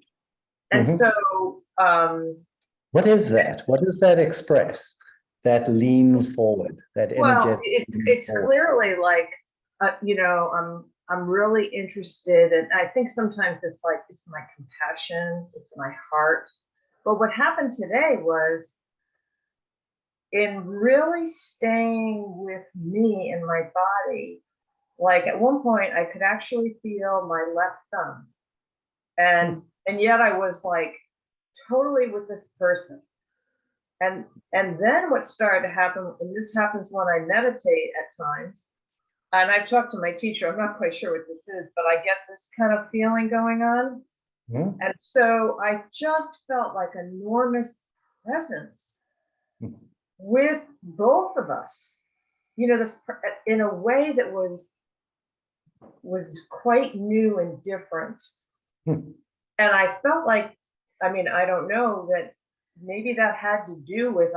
And so, what is that? What does that express? That lean forward, that energetic. It's clearly like, I'm really interested, and I think sometimes it's like it's my compassion, it's my heart. But what happened today was, in really staying with me and my body, like at one point I could actually feel my left thumb, and yet I was like totally with this person. And then what started to happen, and this happens when I meditate at times, and I've talked to my teacher, I'm not quite sure what this is, but I get this kind of feeling going on. And so I just felt like enormous presence with both of us, this in a way that was quite new and different. And I felt like, I don't know, that maybe that had to do with,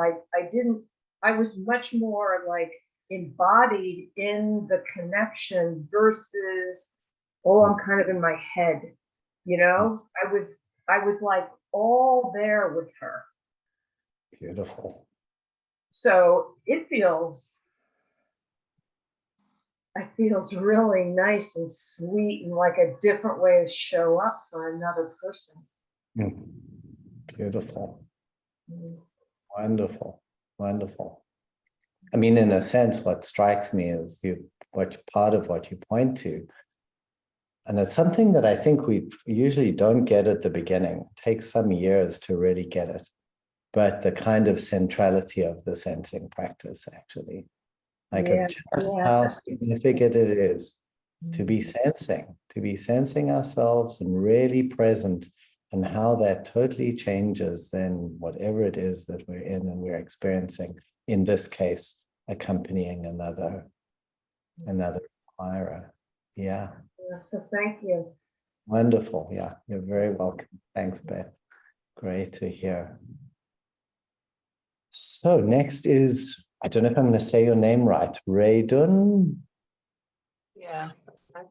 I was much more like embodied in the connection versus, I'm kind of in my head, I was like all there with her. Beautiful. So it feels really nice and sweet and like a different way to show up for another person. Beautiful. Wonderful. Wonderful. In a sense, what strikes me is part of what you point to. And it's something that I think we usually don't get at the beginning. It takes some years to really get it. But the kind of centrality of the sensing practice, actually, like of just how significant it is to be sensing ourselves and really present, and how that totally changes then whatever it is that we're in and we're experiencing, in this case, accompanying another acquirer. Yeah. So thank you. Wonderful. Yeah, you're very welcome. Thanks, Beth. Great to hear. So next is, I don't know if I'm going to say your name right, Raydun. Yeah.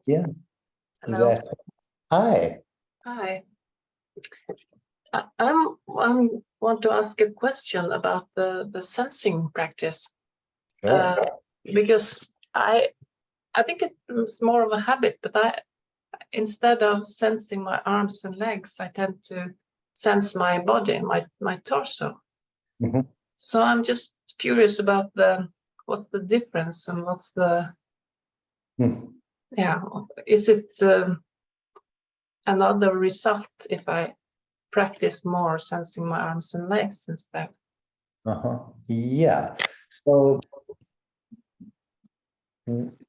Yeah. Hello. Hi. Hi. I want to ask a question about the sensing practice. Sure. Because I think it's more of a habit, but instead of sensing my arms and legs, I tend to sense my body, my torso. So I'm just curious about what's the difference, and what's the is it another result if I practice more sensing my arms and legs instead? Yeah. So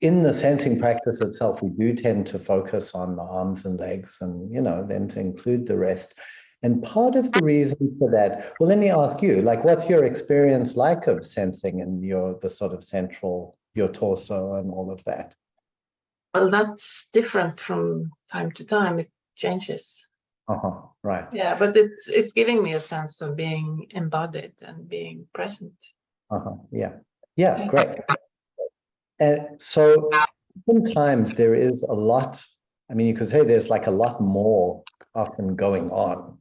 in the sensing practice itself, we do tend to focus on the arms and legs, and then to include the rest. And part of the reason for that, well, let me ask you, like, what's your experience like of sensing in the sort of central, your torso and all of that? Well, that's different from time to time. It changes. Right. Yeah, but it's giving me a sense of being embodied and being present. Yeah, great. And so sometimes there is a lot, you could say there's like a lot more often going on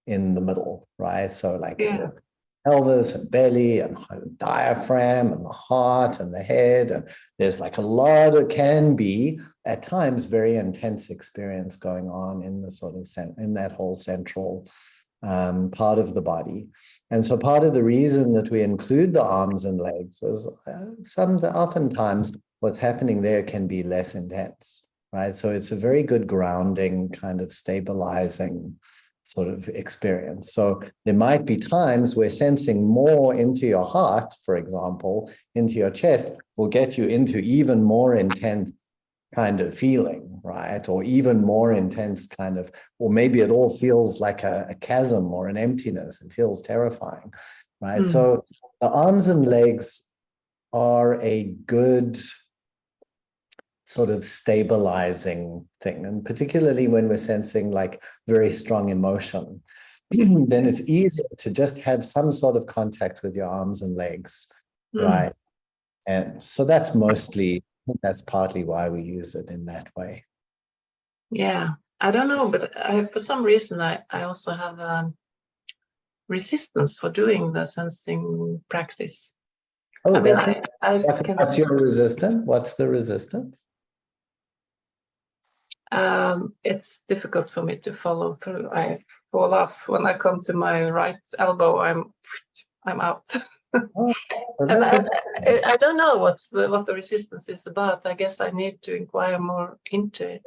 in the middle, right? So like the pelvis and belly and diaphragm and the heart and the head, and there's like a lot of, can be at times very intense experience going on in the sort of in that whole central part of the body. And so part of the reason that we include the arms and legs is oftentimes what's happening there can be less intense, right? So it's a very good grounding, kind of stabilizing sort of experience. So there might be times where sensing more into your heart, for example, into your chest, will get you into even more intense kind of feeling, right? Or even more intense kind of, or maybe it all feels like a chasm or an emptiness. It feels terrifying, right? So the arms and legs are a good sort of stabilizing thing. And particularly when we're sensing like very strong emotion, then it's easier to just have some sort of contact with your arms and legs, right? And so that's mostly, I think that's partly why we use it in that way. Yeah, I don't know, but for some reason I also have resistance for doing the sensing practice. Oh, I mean, what's your resistance? What's the resistance? It's difficult for me to follow through. I fall off when I come to my right elbow. I'm out. Oh, And I don't know what the resistance is about. I guess I need to inquire more into it.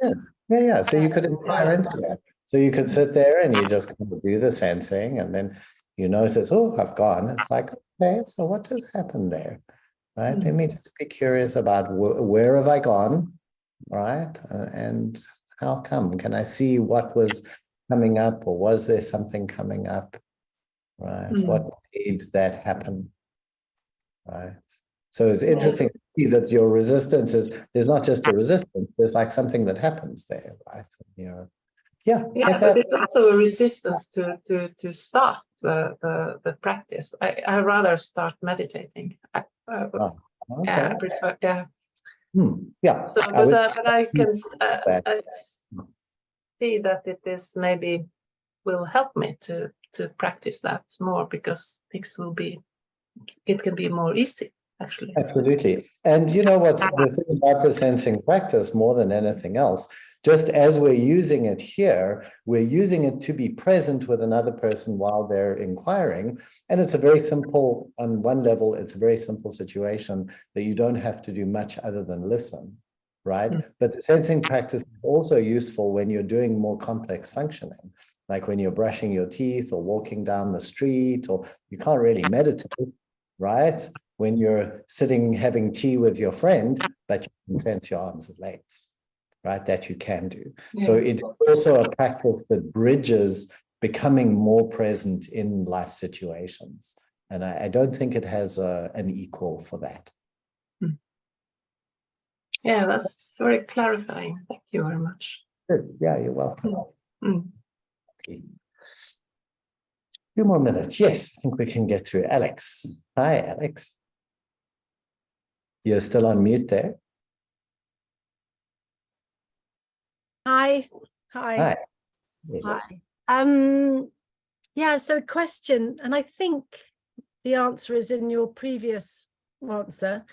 Yeah. So you could inquire into that. So you could sit there and you just kind of do the sensing, and then you notice, oh, I've gone. It's like, okay, so what has happened there? Right? Let me just be curious about where have I gone, right? And how come? Can I see what was coming up, or was there something coming up? Right? What made that happen? Right. So it's interesting to see that your resistance there's not just a resistance, there's like something that happens there, right? Yeah, but it's also a resistance to start the practice. I rather start meditating. Okay. Yeah, I prefer, yeah. Yeah. So, but I can I see that it is maybe will help me to practice that more, because it can be more easy, actually. Absolutely. And you know what's the thing about the sensing practice more than anything else, just as we're using it here, we're using it to be present with another person while they're inquiring. And it's a very simple, on one level, it's a very simple situation that you don't have to do much other than listen, right? But the sensing practice is also useful when you're doing more complex functioning, like when you're brushing your teeth or walking down the street, or you can't really meditate, right? When you're sitting having tea with your friend, but you can sense your arms and legs, right? That you can do. Yeah. So it's also a practice that bridges becoming more present in life situations. And I don't think it has an equal for that. Yeah, that's very clarifying. Thank you very much. Good. Yeah, you're welcome. Okay. Few more minutes. Yes, I think we can get through. Alex. Hi, Alex. You're still on mute there. Hi. Hi. Yeah, so question, and I think the answer is in your previous answer.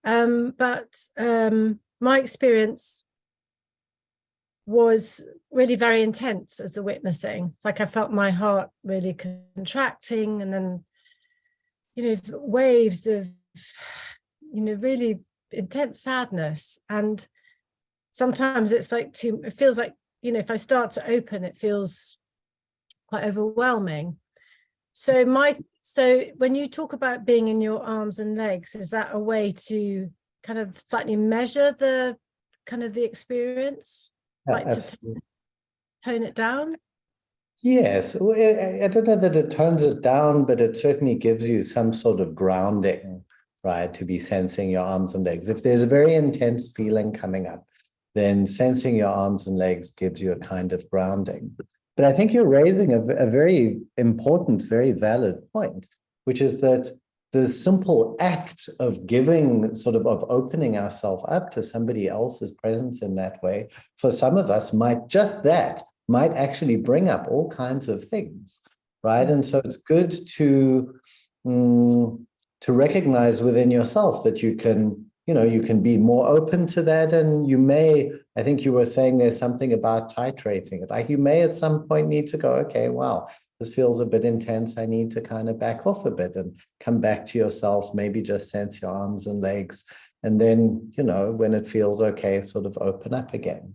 But my experience was really very intense as a witnessing. Like I felt my heart really contracting, and then, waves of, really intense sadness. And sometimes it's like it feels like, if I start to open, it feels quite overwhelming. So when you talk about being in your arms and legs, is that a way to kind of slightly measure the experience, like to tone it down? Yes, I don't know that it tones it down, but it certainly gives you some sort of grounding, right? To be sensing your arms and legs. If there's a very intense feeling coming up, then sensing your arms and legs gives you a kind of grounding. But I think you're raising a very important, very valid point, which is that the simple act of of opening ourselves up to somebody else's presence in that way, for some of us might actually bring up all kinds of things, right? And so it's good to recognize within yourself that you can be more open to that. And I think you were saying there's something about titrating it. Like you may at some point need to go, okay, wow, this feels a bit intense. I need to kind of back off a bit and come back to yourself, maybe just sense your arms and legs. And then, when it feels okay, sort of open up again.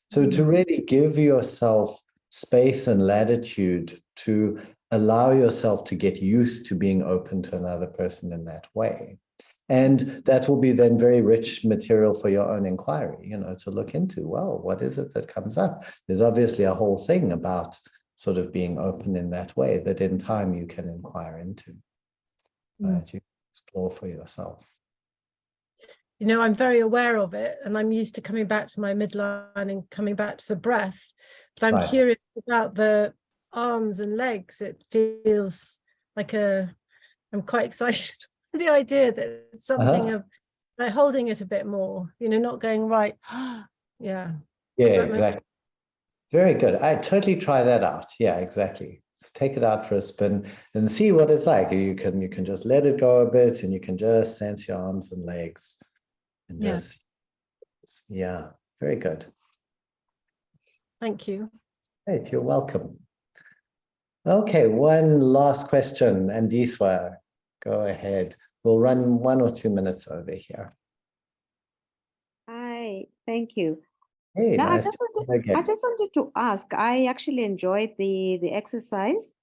So to really give yourself space and latitude to allow yourself to get used to being open to another person in that way. And that will be then very rich material for your own inquiry, you know, to look into, well, what is it that comes up? There's obviously a whole thing about sort of being open in that way that in time you can inquire into, right? You explore for yourself. You know, I'm very aware of it, and I'm used to coming back to my midline and coming back to the breath. But I'm curious about the arms and legs. It feels like I'm quite excited the idea that it's something of like holding it a bit more, you know, not going right. Yeah. Exactly. Very good. I totally try that out. Yeah, exactly. So take it out for a spin and see what it's like. You can just let it go a bit, and you can just sense your arms and legs, and just very good. Thank you. Great, you're welcome. Okay, one last question, Andiswa, go ahead. We'll run 1 or 2 minutes over here. Hi, thank you. Hey, Now, nice I just wanted to ask, I actually enjoyed the exercise.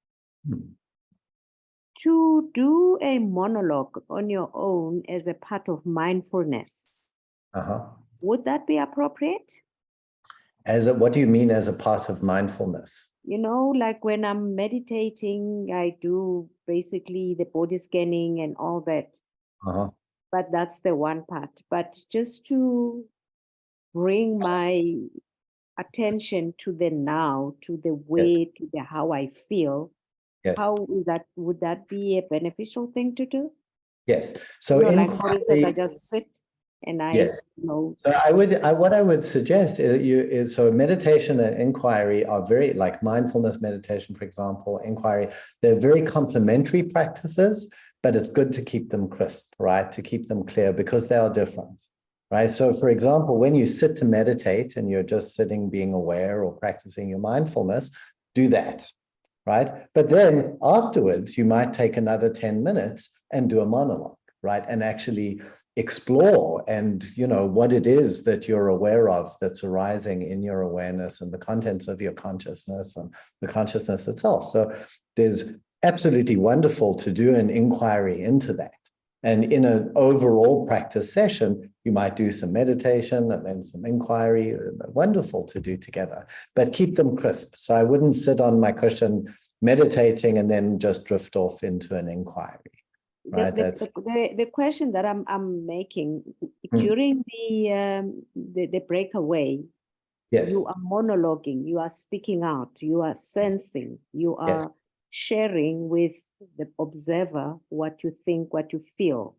To do a monologue on your own as a part of mindfulness, would that be appropriate? What do you mean as a part of mindfulness? You know, like when I'm meditating, I do basically the body scanning and all that. But that's the one part. But just to bring my attention to the now, to the way, to the how I feel. How is that? Would that be a beneficial thing to do? Yes. So, you know, like for instance, I just sit and I you know. So what I would suggest is so meditation and inquiry are very, like mindfulness meditation, for example, inquiry. They're very complementary practices, but it's good to keep them crisp, right? To keep them clear, because they are different. Right. So, for example, when you sit to meditate and you're just sitting, being aware or practicing your mindfulness, do that. Right. But then afterwards, you might take another 10 minutes and do a monologue. Right. And actually explore and, you know, what it is that you're aware of that's arising in your awareness and the contents of your consciousness and the consciousness itself. So there's absolutely wonderful to do an inquiry into that. And in an overall practice session, you might do some meditation and then some inquiry. Wonderful to do together, but keep them crisp. So I wouldn't sit on my cushion meditating and then just drift off into an inquiry. Right? The question that I'm making during the breakaway, you are monologuing, you are speaking out, you are sensing, you are sharing with the observer what you think, what you feel.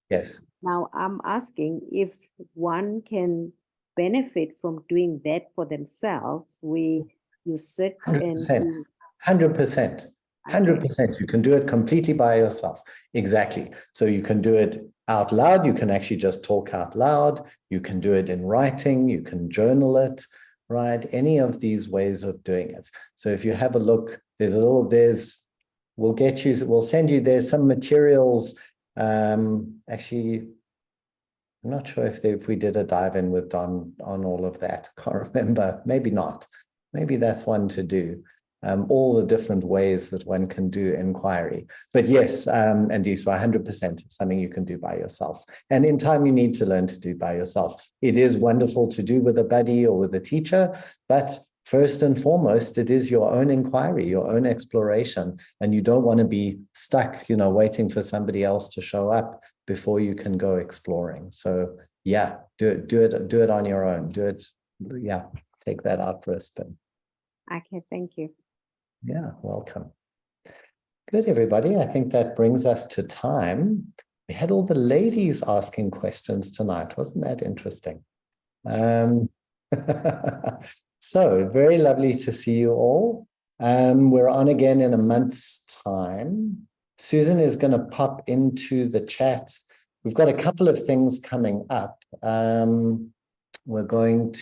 Yes. Now I'm asking if one can benefit from doing that for themselves. You sit 100%, and 100%. 100%. You can do it completely by yourself. Exactly. So you can do it out loud. You can actually just talk out loud. You can do it in writing. You can journal it, right? Any of these ways of doing it. So if you have a look, we'll send you, there's some materials. Actually, I'm not sure if we did a dive in with Don on all of that. Can't remember. Maybe not. Maybe that's one to do. All the different ways that one can do inquiry. But yes, and these are 100% something you can do by yourself. And in time, you need to learn to do by yourself. It is wonderful to do with a buddy or with a teacher, but first and foremost, it is your own inquiry, your own exploration, and you don't want to be stuck, you know, waiting for somebody else to show up before you can go exploring. So yeah, do it on your own. Take that out for a spin. Okay, thank you. Yeah, welcome. Good, everybody. I think that brings us to time. We had all the ladies asking questions tonight. Wasn't that interesting? So very lovely to see you all. We're on again in a month's time. Susan is going to pop into the chat. We've got a couple of things coming up. We've got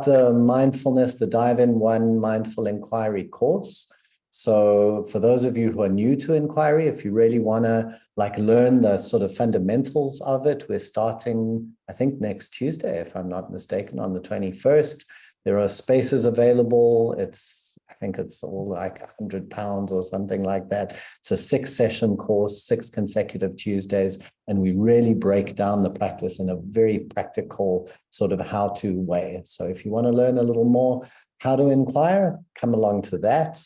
the mindfulness, the Dive-In 1 Mindful Inquiry course. So for those of you who are new to inquiry, if you really want to learn the sort of fundamentals of it, we're starting, I think, next Tuesday, if I'm not mistaken, on the 21st. There are spaces available. It's I think it's all like £100 or something like that. It's a 6-session course, 6 consecutive Tuesdays, and we really break down the practice in a very practical sort of how-to way. So if you want to learn a little more how to inquire, come along to that.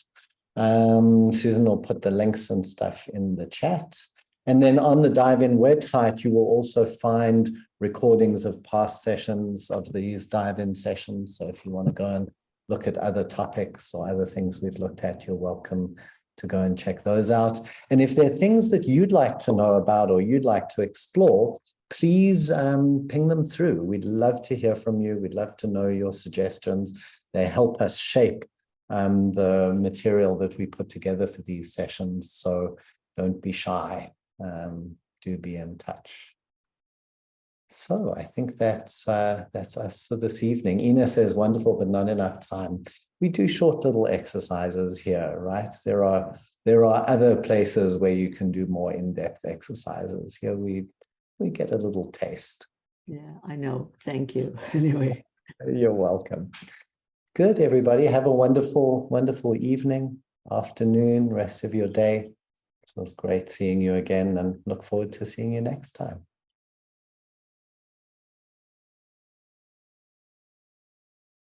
Susan will put the links and stuff in the chat. And then on the Dive-In website, you will also find recordings of past sessions of these Dive-In sessions. So if you want to go and look at other topics or other things we've looked at, you're welcome to go and check those out. And if there are things that you'd like to know about or you'd like to explore, please ping them through. We'd love to hear from you. We'd love to know your suggestions. They help us shape the material that we put together for these sessions. So don't be shy. Do be in touch. So I think that's us for this evening. Ina says, wonderful, but not enough time. We do short little exercises here, right? There are other places where you can do more in-depth exercises. Here we get a little taste. Yeah, I know. Thank you. Anyway. You're welcome. Good, everybody. Have a wonderful, wonderful evening, afternoon, rest of your day. It was great seeing you again and look forward to seeing you next time.